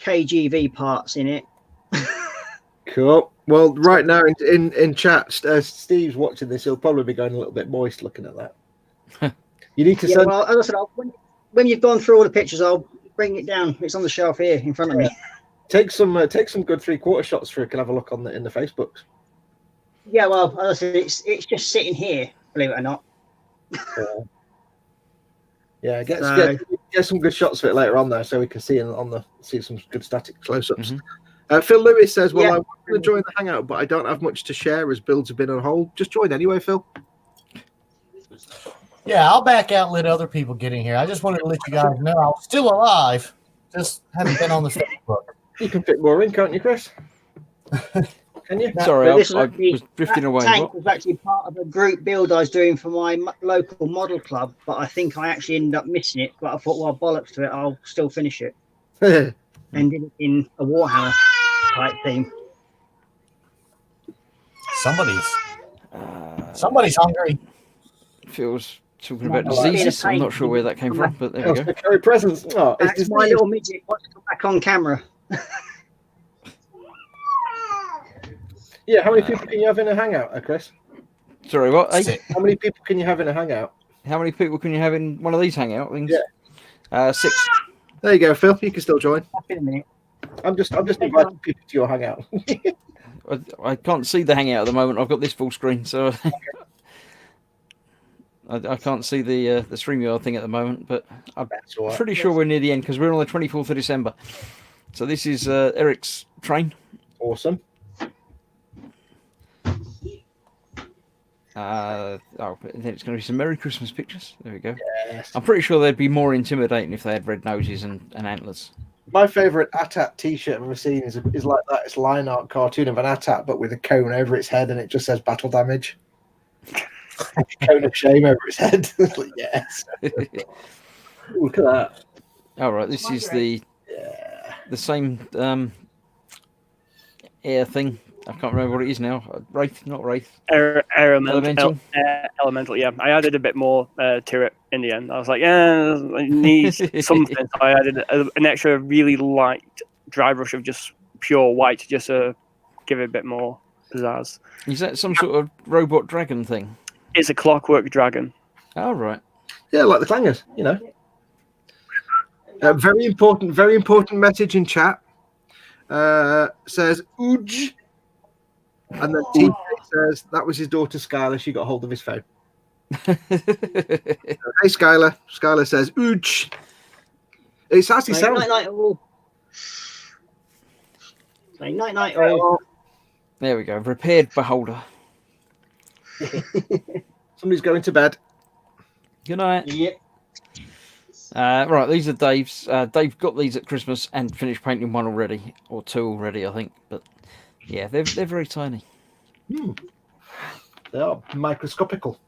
KGV parts in it. Cool. Well, right now in chat, Steve's watching this. He'll probably be going a little bit moist looking at that. You need to Yeah, send. well, as I said, when you've gone through all the pictures, I'll bring it down. It's on the shelf here in front of me. Take some good 3/4 shots for it. Can have a look on in the Facebooks. Yeah, well, as I said, it's just sitting here, believe it or not. Yeah, get So- some good shots of it later on there, so we can see see some good static close-ups. Mhm. Phil Lewis says, "Well, Yeah. I want to join the hangout, but I don't have much to share as builds have been on hold. Just join anyway, Phil." Yeah, I'll back out and let other people get in here. I just wanted to let you guys know I was still alive. Just haven't been on the Facebook. You can fit more in, can't you, Chris? Can you? Sorry, But I this was actually- drifting that away. tank What? was actually part of a group build I was doing for my local model club, but I think I actually ended up missing it. But I thought, well, bollocks to it, I'll still finish it. And did it in a Warhammer type theme. Somebody's hungry. Feels talking Might about be like diseases. being a I'm not pain. sure where that came from, but there we go. Carry presents. Oh, it's That's my little midget wants to come back on camera. Yeah, how many people can you have in a hangout, Chris? Sorry, what? Hey? Sick. How many people can you have in a hangout? How many people can you have in one of these hangout things? Yeah. 6. There you go, Phil. You can still join. Back in a minute. I'm just inviting people to your hangout. I can't see the hangout at the moment. I've got this full screen, so I can't see the StreamYard thing at the moment. But I'm That's all right. pretty sure we're near the end because we're on the 24th of December. So this is Eric's train. Awesome. Then it's going to be some Merry Christmas pictures. There we go. Yes. I'm pretty sure they'd be more intimidating if they had red noses and antlers. My favourite AT-AT T-shirt I've ever seen is like that. It's a line art cartoon of an AT-AT, but with a cone over its head, and it just says "Battle Damage." Cone of shame over its head. It's like, yes. Ooh, look at that. All right, this is the same air thing. I can't remember what it is now. Wraith, not Wraith. Elemental. Elemental, yeah. I added a bit more to it in the end. I was like, yeah, I need something. So I added an extra really light dry brush of just pure white just to give it a bit more pizzazz. Is that some sort of robot dragon thing? It's a clockwork dragon. Oh, right. Yeah, like the clangers, you know. Very important message in chat. Says Ooj. And then TJ says that was his daughter Skylar. She got hold of his phone. Hey Skylar. Skylar says Ooj. It's actually sounds. Night night all. Say night night all. There we go. Repaired beholder. Somebody's going to bed. Good night. Yep. Right, these are Dave's. Dave got these at Christmas and finished painting one already, or two already, I think. But yeah, they're very tiny. They are microscopical.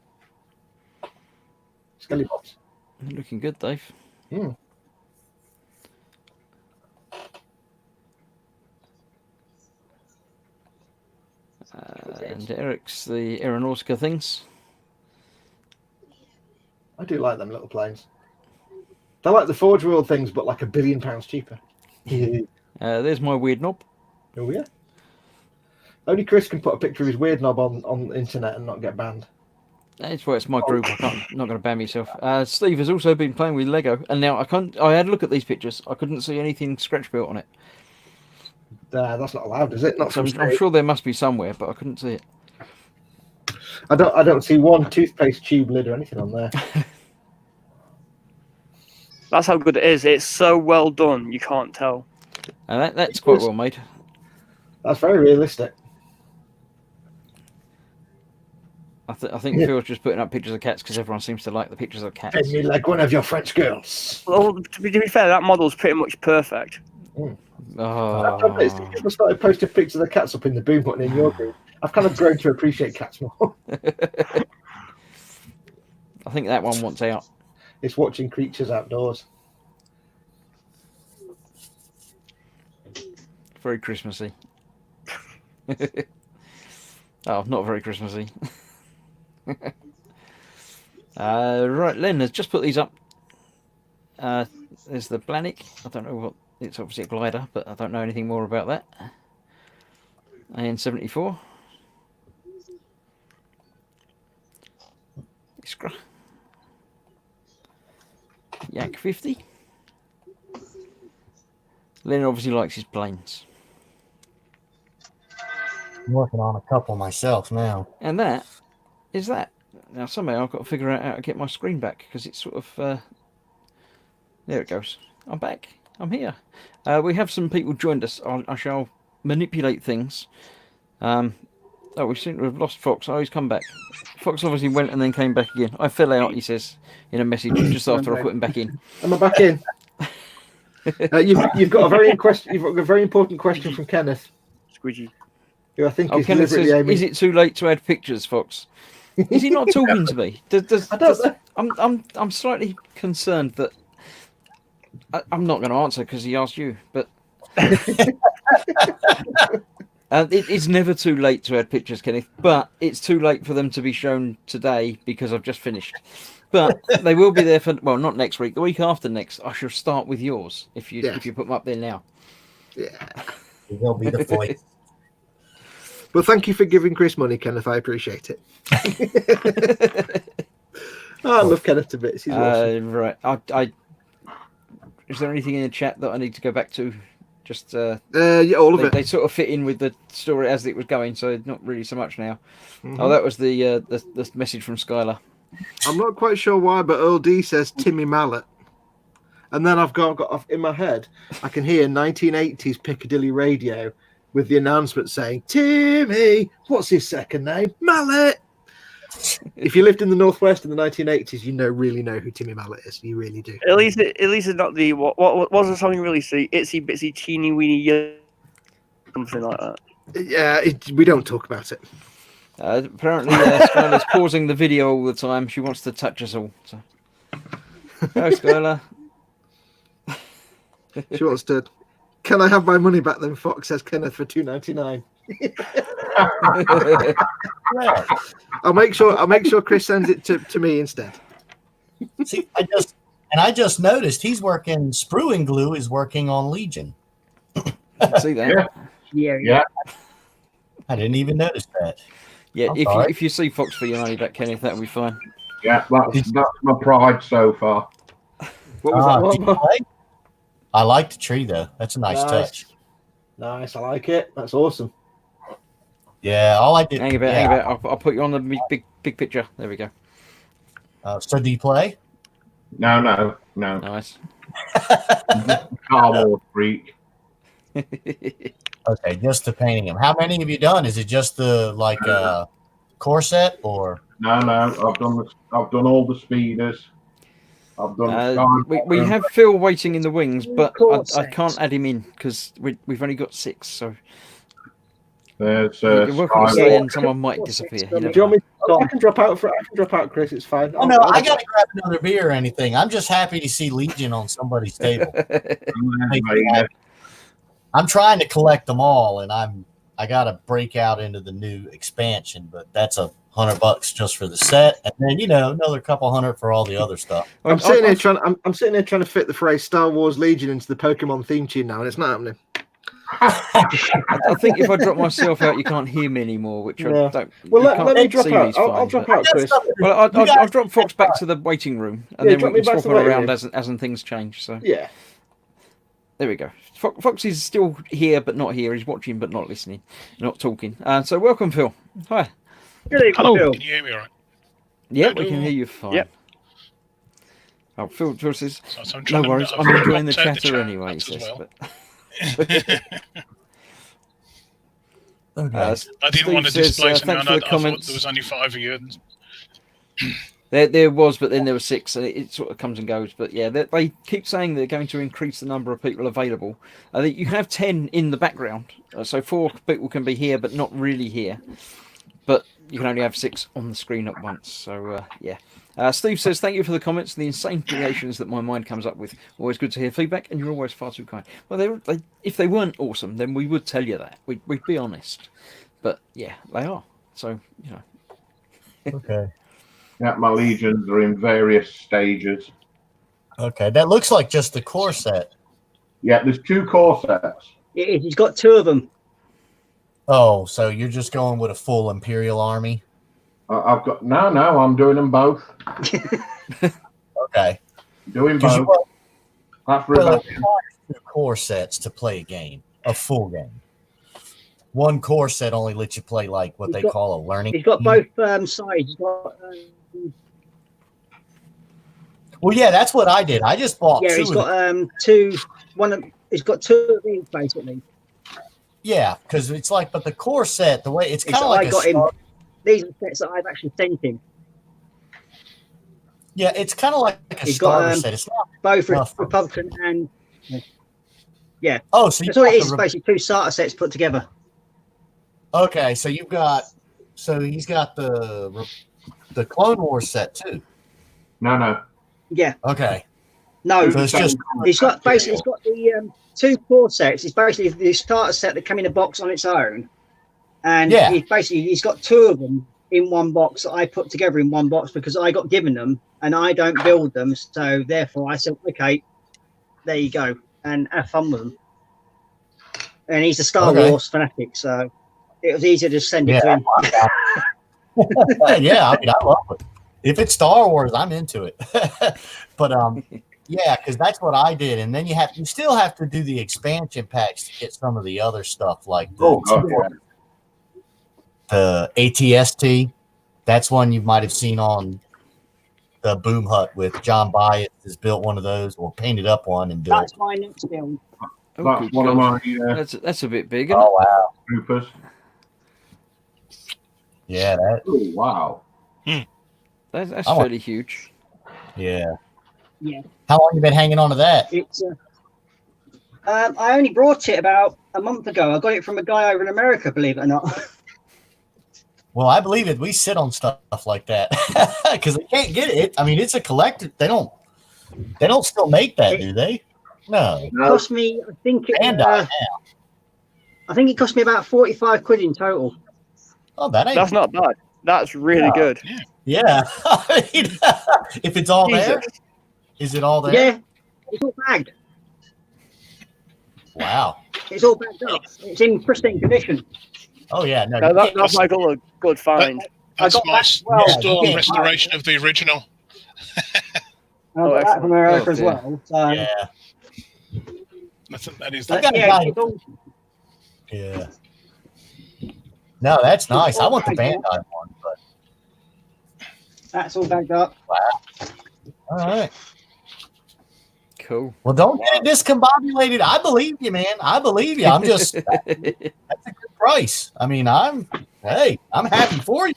Skellypops. Looking good, Dave. And Eric's the Aeronautica things. I do like them little planes. They're like the Forge World things, but like £1 billion cheaper. There's my weird knob. Oh yeah. Only Chris can put a picture of his weird knob on the internet and not get banned. That's why it's my group. I'm not going to ban myself. Steve has also been playing with Lego, and now I had a look at these pictures. I couldn't see anything scratch built on it. That's not allowed, is it? Not So from I'm sure there must be somewhere, but I couldn't see it. I don't see one toothpaste tube lid or anything on there. That's how good it is. It's so well done, you can't tell. And that's quite well made. That's very realistic. I think Phil's just putting up pictures of cats because everyone seems to like the pictures of cats. Bend me like one of your French girls. Well, to be fair, that model's pretty much perfect. I've done this. People started posting pictures of the cats up in the boom button in your group. I've kind of grown to appreciate cats more. I think that one wants out. It's watching creatures outdoors. Very Christmassy. Oh, not very Christmassy. Right, Len has just put these up. There's the Blanick. I don't know what. It's obviously a glider, but I don't know anything more about that. AN-74. Iskra. Yak 50. Len obviously likes his planes. I'm working on a couple myself now. And that is that. Now somehow I've got to figure out how to get my screen back because it's sort of... there it goes. I'm back. I'm here. We have some people joined us. I shall manipulate things. Oh, we seem to have lost Fox. Oh, he's come back. Fox obviously went and then came back again. I fell out, he says, in a message just after I put him back in. Am I back in? You've got a very important question from Kenneth. Squidgy. Who I think is Kenneth deliberately says, aiming. is it too late to add pictures, Fox? Is he not talking to me? I don't know. I'm slightly concerned that I'm not going to answer because he asked you, but it's never too late to add pictures, Kenneth, but it's too late for them to be shown today because I've just finished. But they will be there for, well, not next week, the week after next. I shall start with yours if you put them up there now. Yeah. They'll be the voice. Well, thank you for giving Chris money, Kenneth. I appreciate it. I love Kenneth to bits. He's awesome. Right. Is there anything in the chat that I need to go back to? Just yeah, all of it. They sort of fit in with the story as it was going, so not really so much now. Mm-hmm. Oh, that was the message from Skylar. I'm not quite sure why, but Earl D says Timmy Mallet. And then I've got in my head, I can hear 1980s Piccadilly radio with the announcement saying, Timmy, what's his second name? Mallet. If you lived in the Northwest in the 1980s, you really know who Timmy Mallet is. You really do. At least it's not the what was the song you really see? Itsy bitsy teeny weeny something like that. Yeah, we don't talk about it. Apparently, Skylar's pausing the video all the time. She wants to touch us all. So. Go, Skylar. She wants to. Can I have my money back then? Fox says Kenneth for $2.99. I'll make sure Chris sends it to me instead. See, I just noticed he's working. Sprue and Glue is working on Legion. See that? Yeah. I didn't even notice that. Yeah, if you see Fox for your money back, Kenneth, that'll be fine. Yeah, that's my pride so far. What was that did one? you play? I like the tree though. That's a nice touch. Nice, I like it. That's awesome. Yeah, all I did. Hang a bit, yeah. hang a bit. I'll put you on the big picture. There we go. So do you play? No. Nice. Star Wars freak. Okay, just the painting him. How many have you done? Is it just the core set or? No. I've done all the speeders. I've done. We have Phil waiting in the wings, but Core I can't add him in because we've only got 6. So There's you're welcome to Skywalker. stay, and someone might disappear. You Do never you want me? Tom. I can drop out Chris. It's fine. Oh no, I gotta grab another beer or anything. I'm just happy to see Legion on somebody's table. I'm trying to collect them all, and I gotta break out into the new expansion, but that's $100 just for the set, and then another couple hundred for all the other stuff. I'm sitting here trying to fit the phrase Star Wars Legion into the Pokemon theme tune now, and it's not happening. I think if I drop myself out, you can't hear me anymore, which Yeah. I don't. Well, you let can't me drop see out. me's I'll fine, drop but- out, Chris. Well, I'll drop Fox back to the waiting room, and Yeah, then drop we me can back swap to it the around waiting as things change. So Yeah. there we go. Fox is still here, but not here. He's watching, but not listening, not talking. So welcome, Phil. Hi. Good evening, Hello, Phil. can you hear me all right? Yeah, we can hear you fine. Yep. Oh, Phil says, So I'm no trying to- worries, I've I'm enjoying the blocked out chatter anyway. He apps as says, well. but Okay. I Steve didn't want to says, display something. thanks for I the thought comments. there was only 5 of you. There was, but then there were 6, and it sort of comes and goes. But yeah, they keep saying they're going to increase the number of people available. You can have 10 in the background, so 4 people can be here, but not really here. But you can only have 6 on the screen at once. So yeah. Steve says, thank you for the comments and the insane creations that my mind comes up with. Always good to hear feedback, and you're always far too kind. Well, if they weren't awesome, then we would tell you that. We'd be honest. But yeah, they are. So, Okay. Yeah, my legions are in various stages. Okay. That looks like just the core set. Yeah, there's 2 core sets. He's got 2 of them. Oh, so you're just going with a full Imperial army? I've got no. I'm doing them both. Okay. Doing 'Cause both. That's Well, really. it requires 2 core sets to play a game, a full game. 1 core set only lets you play like what He's they got- call a learning. He's got game. both sides. He's got, Well, yeah, that's what I did. I just bought yeah, 2 he's of got 2. He's got 2 of these basically. Yeah, because it's like, but the core set, the way it's It's- kind of like I got a him. Star- These are sets that I've actually sent him. yeah, it's kind of like a He's got, starter set. It's not. Both Enough. Republican and Oh, so you that's all it got is. the, Basically, 2 starter sets put together. okay, so you've got, so he's got the Clone Wars set too. No. Yeah, Okay, no, so it's just he's got the 2 core sets. It's basically the starter set that came in a box on its own, and Yeah. he's got 2 of them in one box that I put together in one box because I got given them and I don't build them, so therefore I said, okay, there you go, and have fun with them. And he's a Star Okay. Wars fanatic, so it was easier to send it to him. yeah. I mean, I love it. If it's Star Wars, I'm into it. But yeah, because that's what I did, and then you still have to do the expansion packs to get some of the other stuff like Oh, God, yeah. the ATST. That's one you might have seen on the Boom Hut with John Bias has built one of those or painted up one and built. That's my next build. oh, That's good one of God. my That's a bit big. Isn't Oh wow! troopers. Yeah, that. Oh, wow. it? That's I want- fairly huge. Yeah. Yeah. How long you been hanging on to that? It's I only brought it about a month ago. I got it from a guy over in America, believe it or not. Well, I believe it. We sit on stuff like that because they can't get it. I mean, it's a collector. They don't still make that, do they? No. It cost me, I think And I think it cost me about 45 quid in total. oh, that ain't. That's not bad. That's really good. Yeah. I mean, if it's all there, Jesus. is it all there? Yeah, it's all bagged. Wow. It's all bagged up. It's in pristine condition. Oh yeah. No. No, you that, can't- that's like a good find. That's got my that as well. storm Yeah. restoration of the original. I got that from America as dear. well. So, Yeah. That is but got a yeah, guy- it's all, Yeah. No, that's nice. I want the Okay. Bandai one, but that's all bagged up. all right. Cool. Well, don't get it discombobulated. I believe you, man. I believe you. I'm just that's a good price. I mean, I'm happy for you.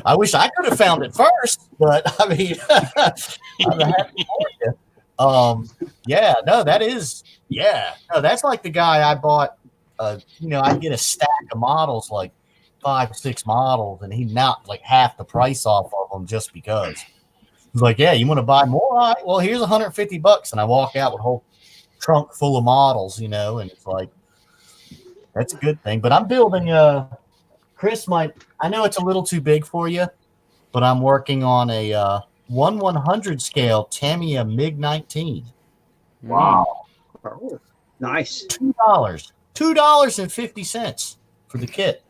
I wish I could have found it first, but I mean, I'm happy for you. Yeah, no, that is, yeah, no, that's like the guy I bought. I get a stack of models, like 5, 6 models, and he knocked like half the price off of them just because. He's like, yeah, you want to buy more? All right, well, here's $150, and I walk out with a whole trunk full of models, and it's like, that's a good thing. But I'm building Chris I know it's a little too big for you, but I'm working on a 1/100 scale Tamiya MiG-19. Wow. Oh, nice. $2.50 for the kit.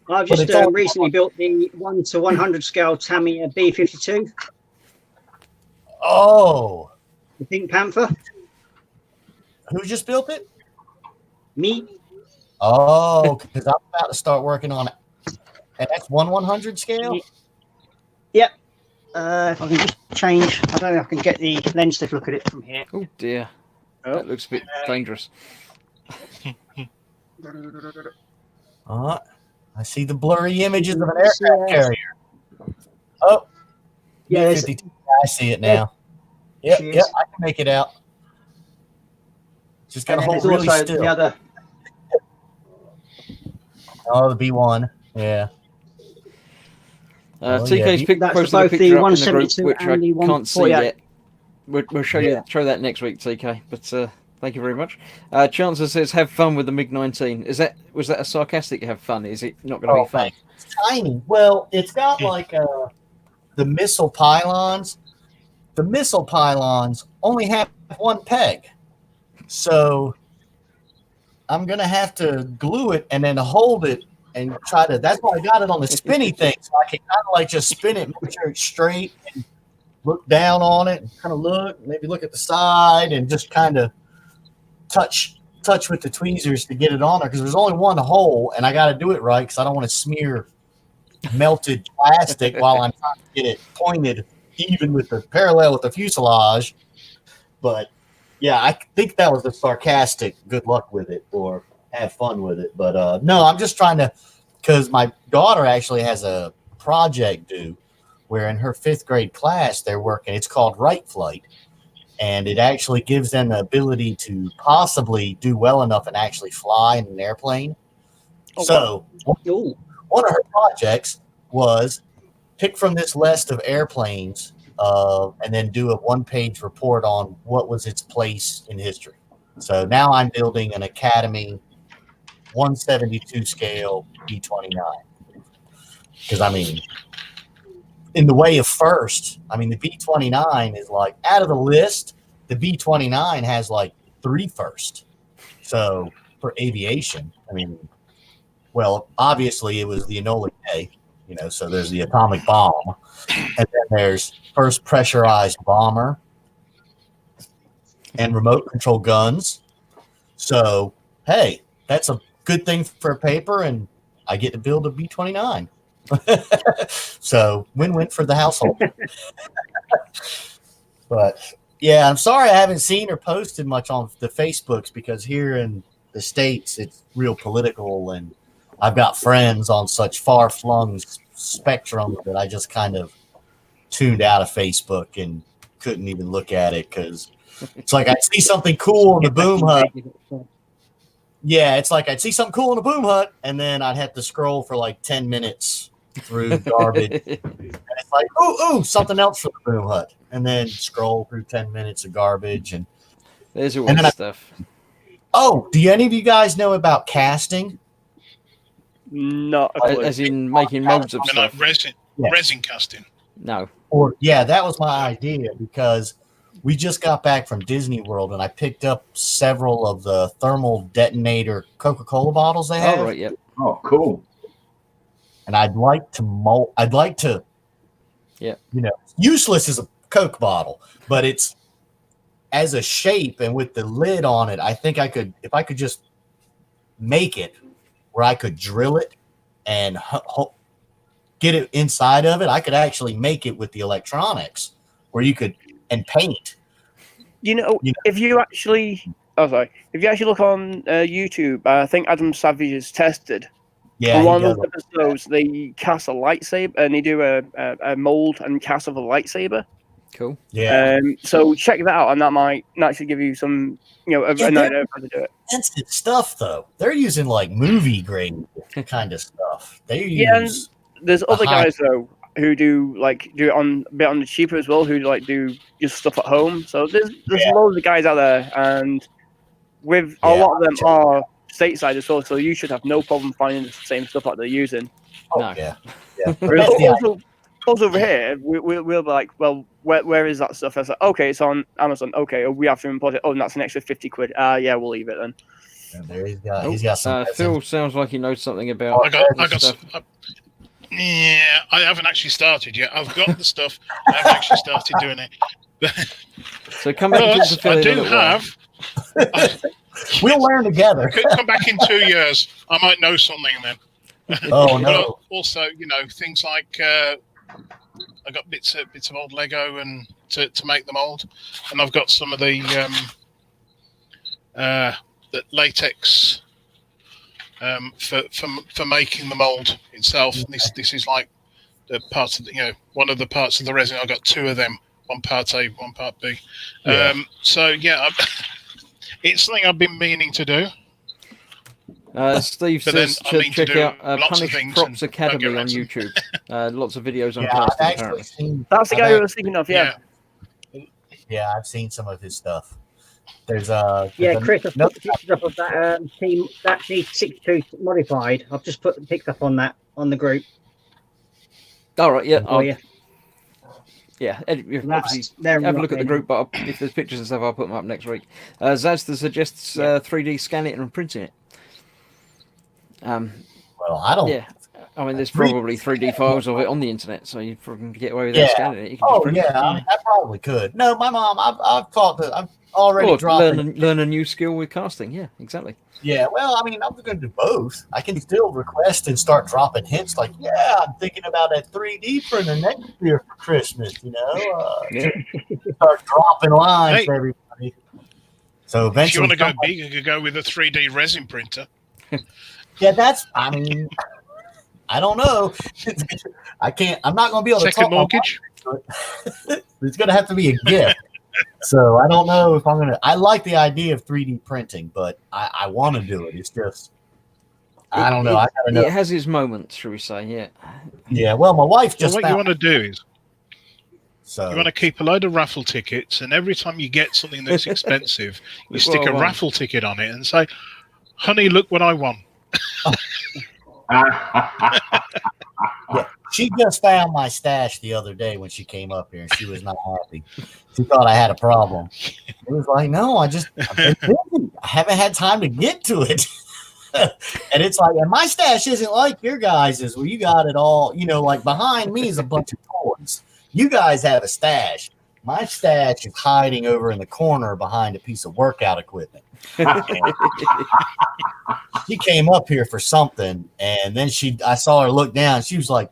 I've But just it's all- recently built the 1/100 scale Tamiya B-52, Oh, the Pink Panther. who just built it? Me. Oh, because I'm about to start working on it. And that's 1/100 scale? Yep. If I can just change, I don't know if I can get the lens to look at it from here. Oh dear. That looks a bit dangerous. I see the blurry images of an aircraft carrier. Oh, Yeah, B-52. I see it now. Yep, Cheers. yep, I can make it out. Just got and to then hold there's really also still. the other. Oh, the B1. Yeah. TK's yeah. pic That's posted both a the picture up in the group, 172 which I and the can't see 148. yet. We'll show that next week, TK. But thank you very much. Chancellor says, "Have fun with the MiG-19." Was that a sarcastic "have fun"? Is it not going to be fun? Thanks. It's tiny. Well, it's got like the missile pylons. The missile pylons only have one peg, so I'm gonna have to glue it and then hold it and try to. That's why I got it on the spinny thing, so I can kind of like just spin it, make sure it's straight, and look down on it, and kind of maybe look at the side, and just kind of touch with the tweezers to get it on there because there's only one hole, and I got to do it right because I don't want to smear melted plastic while I'm trying to get it pointed even with the parallel with the fuselage. But yeah, I think that was a sarcastic good luck with it or have fun with it. But no, I'm just trying to, because my daughter actually has a project due where in her 5th grade class they're working, it's called Right Flight, and it actually gives them the ability to possibly do well enough and actually fly in an airplane. So Ooh. one of her projects was pick from this list of airplanes and then do a 1-page report on what was its place in history. So now I'm building an Academy 172 scale B-29. Because, I mean, in the way of first, I mean, the B-29 is like, out of the list, the B-29 has like 3 first. So for aviation, I mean, well, obviously it was the Enola Gay, so there's the atomic bomb, and then there's first pressurized bomber and remote control guns. So, hey, that's a good thing for a paper, and I get to build a B-29. So win-win for the household. But yeah, I'm sorry I haven't seen or posted much on the Facebooks because here in the States, it's real political, and I've got friends on such far-flung spectrum that I just kind of tuned out of Facebook and couldn't even look at it because it's like I'd see something cool in the boom hut. Yeah, it's like I'd see something cool in the boom hut, and then I'd have to scroll for like 10 minutes through garbage. And it's like, ooh, something else from the boom hut. And then scroll through 10 minutes of garbage. And there's always stuff. Oh, do any of you guys know about casting? Not as in making molds of stuff. Like resin casting. No. Or yeah, that was my idea because we just got back from Disney World and I picked up several of the thermal detonator Coca-Cola bottles they have. Oh, right, yep. Oh, cool. and I'd like to mold. I'd like to, useless as a Coke bottle, but it's as a shape and with the lid on it. I think I could, if I could just make it where I could drill it and get it inside of it, I could actually make it with the electronics where you could and paint. If you actually look on YouTube, I think Adam Savage has tested. Yeah, on one of those episodes, they cast a lightsaber and they do a mold and cast of a lightsaber. Cool. Yeah. So check that out, and that might actually give you some, an idea of how to do it. Expensive stuff, though. They're using like movie grade kind of stuff. They use. Yeah, and there's other guys though who do it on a bit on the cheaper as well, who do just stuff at home. So there's loads of guys out there, and with a lot of them are stateside as well. So you should have no problem finding the same stuff that they're using. Oh, No. Yeah. Also over here, we'll be like, well, where is that stuff? I was like, okay, it's on Amazon. Okay, we have to import it. Oh, and that's an extra 50 quid. Yeah, we'll leave it then. And there he's got some. Phil sounds like he knows something about. I got stuff. Yeah, I haven't actually started yet. I've got the stuff. I haven't actually started doing it. So come back and talk to Phil. I in a do little while. have. We'll learn together. Come back in 2 years. I might know something then. Oh no! But also, things like I got bits of old Lego and to make the mold, and I've got some of the latex for making the mold itself. And this is like the part of one of the parts of the resin. I've got two of them, one part A, one part B. Yeah. It's something I've been meaning to do. Steve But then says I to mean to check do out lots of Punish things Props and Academy don't get on arrested. YouTube. Lots of videos on Yeah, I've casting, actually apparently. seen. That's the guy who I was thinking of. Yeah. Yeah, I've seen some of his stuff. There's Chris, I've put the pictures up of that team, that T62 modified. I've just put the pics up on that on the group. All right, yeah. Oh yeah. Yeah, obviously They're have a look at the rocking. group, but if there's pictures and stuff, I'll put them up next week. Zazda suggests 3D scanning it and printing it. Well, I don't. Yeah, I mean, there's probably 3D files of it on the internet, so you probably can get away without scanning it. You can just print it. I mean, I probably could. No, my mom. I've thought that I've already Or dropped. learn a new skill with casting. Yeah, exactly. Yeah, well, I mean, I'm going to do both. I can still request and start dropping hints like, yeah, I'm thinking about that 3D printer next year for Christmas, Start dropping lines for everybody. So If you eventually, want to go big, you could go with a 3D resin printer. yeah, I mean, I don't know. I'm not going to be able to Second talk mortgage. It's going to have to be a gift. So I don't know if I'm going to. I like the idea of 3D printing, but I want to do it. It's just, I don't know. I gotta know. It has its moments, shall we say? Yeah. Yeah. Well, my wife just. So what you want to do is So you want to keep a load of raffle tickets, and every time you get something that's expensive, you Look stick what I a won. raffle ticket on it and say, "Honey, look what I won." she just found my stash the other day when she came up here, and she was not happy. She thought I had a problem. It was like, no, I've been busy. I haven't had time to get to it. And it's like, and my stash isn't like your guys's, where you got it all. Like behind me is a bunch of toys. You guys have a stash. My stash is hiding over in the corner behind a piece of workout equipment. She came up here for something, and then I saw her look down. She was like,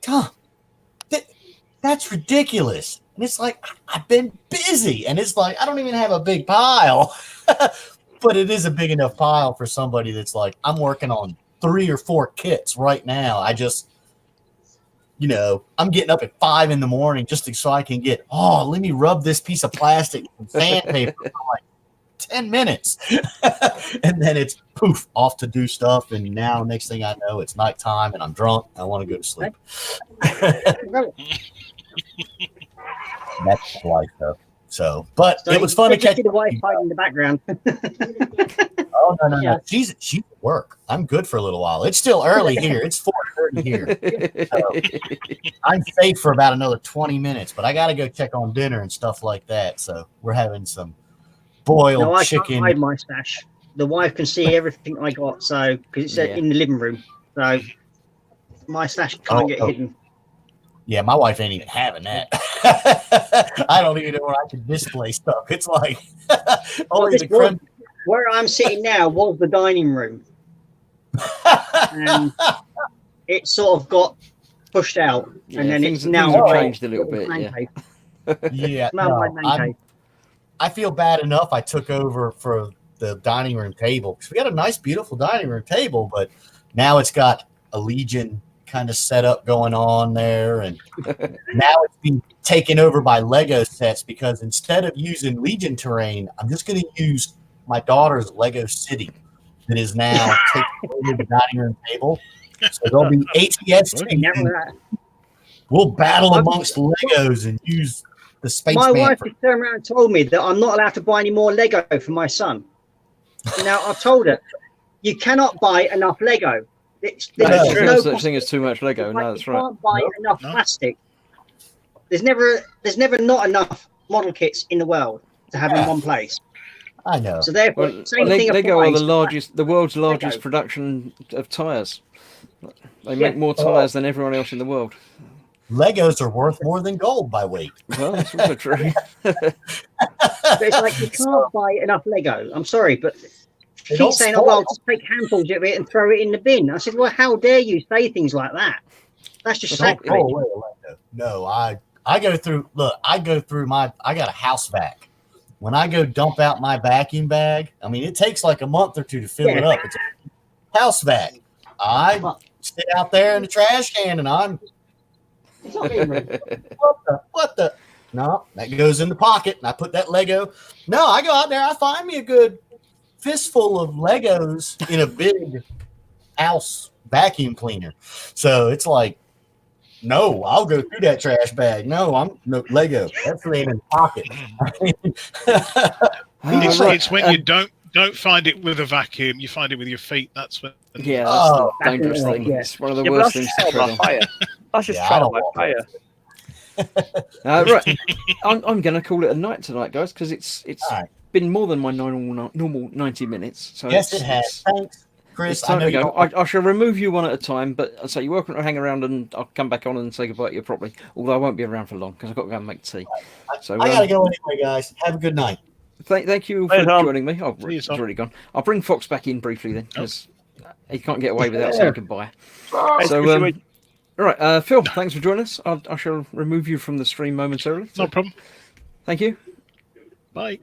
"God, that's ridiculous." And it's like, I've been busy, and it's like, I don't even have a big pile, but it is a big enough pile for somebody that's like, I'm working on 3 or 4 kits right now. I just, I'm getting up at 5 a.m. just so I can get, let me rub this piece of plastic and sandpaper for like 10 minutes. And then it's poof, off to do stuff. And now next thing I know, it's nighttime and I'm drunk. I want to go to sleep. That's life though. So, but it was fun to catch the wife fighting in the background. Oh no. She's at work. I'm good for a little while. It's still early here. It's 4:30 here. So I'm safe for about another 20 minutes, but I got to go check on dinner and stuff like that. So we're having some boiled No, I chicken. can't hide my stash. The wife can see everything I got, so because it's in the living room. So My stash can't get Oh. hidden. Yeah, my wife ain't even having that. I don't even know where I can display stuff. It's like only this the creme. Where I'm sitting now was the dining room, and it sort of got pushed out, Yeah, and then things, it's things now have Oh. changed a little bit. man Yeah. cave. Yeah, Now no, my man I'm- cave. I feel bad enough. I took over for the dining room table because we got a nice, beautiful dining room table, but now it's got a Legion kind of setup going on there, and now it's being taken over by Lego sets because instead of using Legion terrain, I'm just going to use my daughter's Lego City that is now taking over the dining room table. So there'll be ATS. Okay, now that- We'll battle amongst Legos and use the space. My man wife for- has turned around and told me that I'm not allowed to buy any more Lego for my son. Now I've told her you cannot buy enough Lego. There's There's true. no no such thing as too much Lego. No, that's you right. can't buy enough No. plastic. There's never not enough model kits in the world to have in one place. I know. So therefore, Well, same thing Lego are applies. the world's largest Lego. production of tires. They Yeah. make more tires than everyone else in the world. Legos are worth more than gold by weight. Well, that's also true. But it's like you can't buy enough Lego. I'm sorry, but They keep don't saying, spoil. "Oh well, just take handfuls of it and throw it in the bin." I said, "Well, how dare you say things like that? That's just Don't throw sacrilege." away a Lego. No, I go through. Look, I go through my. I got a house vac. When I go dump out my vacuum bag, I mean, it takes like a month or two to fill it up. It's a house vac. I sit out there in the trash can, and I'm It's not being rude. what the. No, that goes in the pocket, and I put that Lego. No, I go out there. I find me a good fistful of Legos in a big house vacuum cleaner. So it's like, no, I'll go through that trash bag. No, I'm no Lego. That's laying in the pocket. It's, Right, it's when you don't find it with a vacuum, you find it with your feet. That's when. Yeah, that's Oh, the dangerous that's thing. it, yeah. It's one of the Yeah, but worst that's things just to trial tread by on. fire. That's just Yeah, I trial don't by want fire. Right, I'm going to call it a night tonight, guys, because it's All right. been more than my normal 90 minutes. So Yes, it's, it has. It's, Thanks, it's Chris. I time know to you go. don't. I shall remove you one at a time, but I'll say you're welcome to hang around, and I'll come back on and say goodbye to you properly. Although I won't be around for long because I've got to go and make tea. So I gotta go anyway, guys. Have a good night. Thank you Bye, for Tom. joining me. Oh, See you, it's Tom. already gone. I'll bring Fox back in briefly then, because he can't get away without saying goodbye. Hey, So, Chris, you all right, Phil, thanks for joining us. I shall remove you from the stream momentarily. No problem. Thank you. Bye.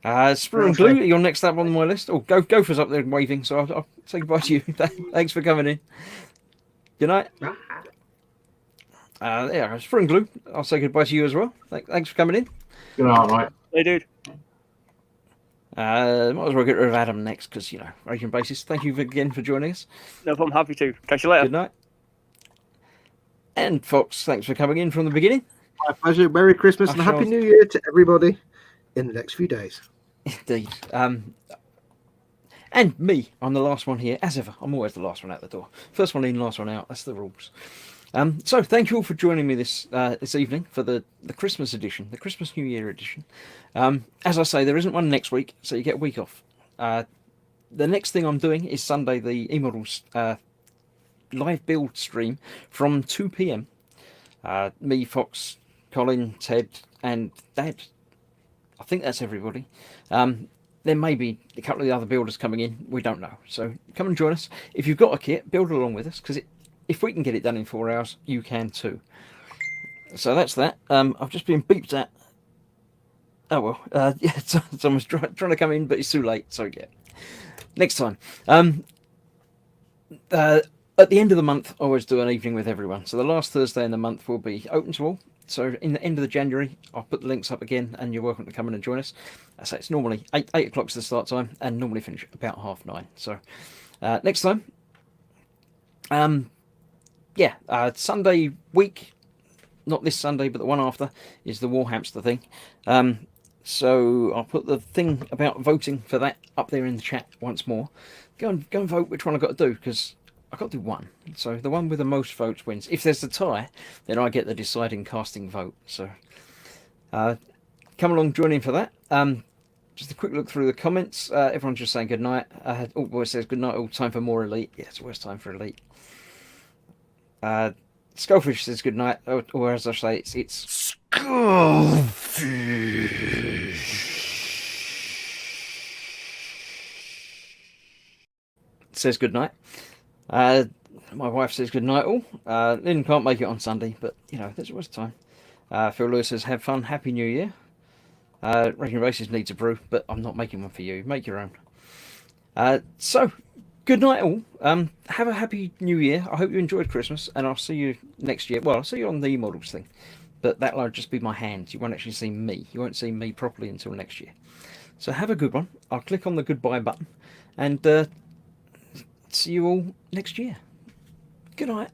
Sprue and Glue, you're next up on my list. Oh, Gopher's up there waving, so I'll say goodbye to you. Thanks for coming in. Good night. Yeah, Sprue and Glue, I'll say goodbye to you as well. Thanks for coming in. Good night, mate. Hey, dude. Might as well get rid of Adam next because, Raging Basis. Thank you again for joining us. No problem. Happy to. Catch you later. Good night. And Fox, thanks for coming in from the beginning. My pleasure. Merry Christmas and I Happy shall- New Year to everybody in the next few days. Indeed. And me, I'm the last one here, as ever. I'm always the last one out the door. First one in, last one out. That's the rules. So thank you all for joining me this evening for the Christmas edition, the Christmas New Year edition. As I say, there isn't one next week, so you get a week off. The next thing I'm doing is Sunday, the eModels live build stream from 2 p.m. Me, Fox, Colin, Ted, and Dad. I think that's everybody. There may be a couple of the other builders coming in. We don't know. So come and join us. If you've got a kit, build along with us, because if we can get it done in 4 hours, you can too. So that's that. I've just been beeped at. Oh well. Yeah, someone's trying to come in, but it's too late. So yeah, next time. At the end of the month, I always do an evening with everyone. So the last Thursday in the month will be open to all. So in the end of the January, I'll put the links up again, and you're welcome to come in and join us. So it's normally 8 o'clock's the start time, and normally finish about 9:30. So next time, Sunday week, not this Sunday, but the one after, is the Warhamster thing. So I'll put the thing about voting for that up there in the chat once more. Go and vote which one I've got to do, because I've got to do one. So the one with the most votes wins. If there's a tie, then I get the deciding casting vote. So come along, join in for that. just a quick look through the comments. Everyone's just saying good night. All boy says good night. All time for more Elite. Yeah, it's always time for Elite. Skullfish says good night, or as I say, it's says good night. My wife says good night all. Lynn can't make it on Sunday, but you know, there's always time. Phil Lewis says have fun, happy new year. Raging Races needs a brew, but I'm not making one for you. Make your own. So, good night all. Have a happy new year. I hope you enjoyed Christmas, and I'll see you next year. Well, I'll see you on the models thing, but that'll just be my hands. You won't actually see me. You won't see me properly until next year. So have a good one. I'll click on the goodbye button, and see you all next year. Good night.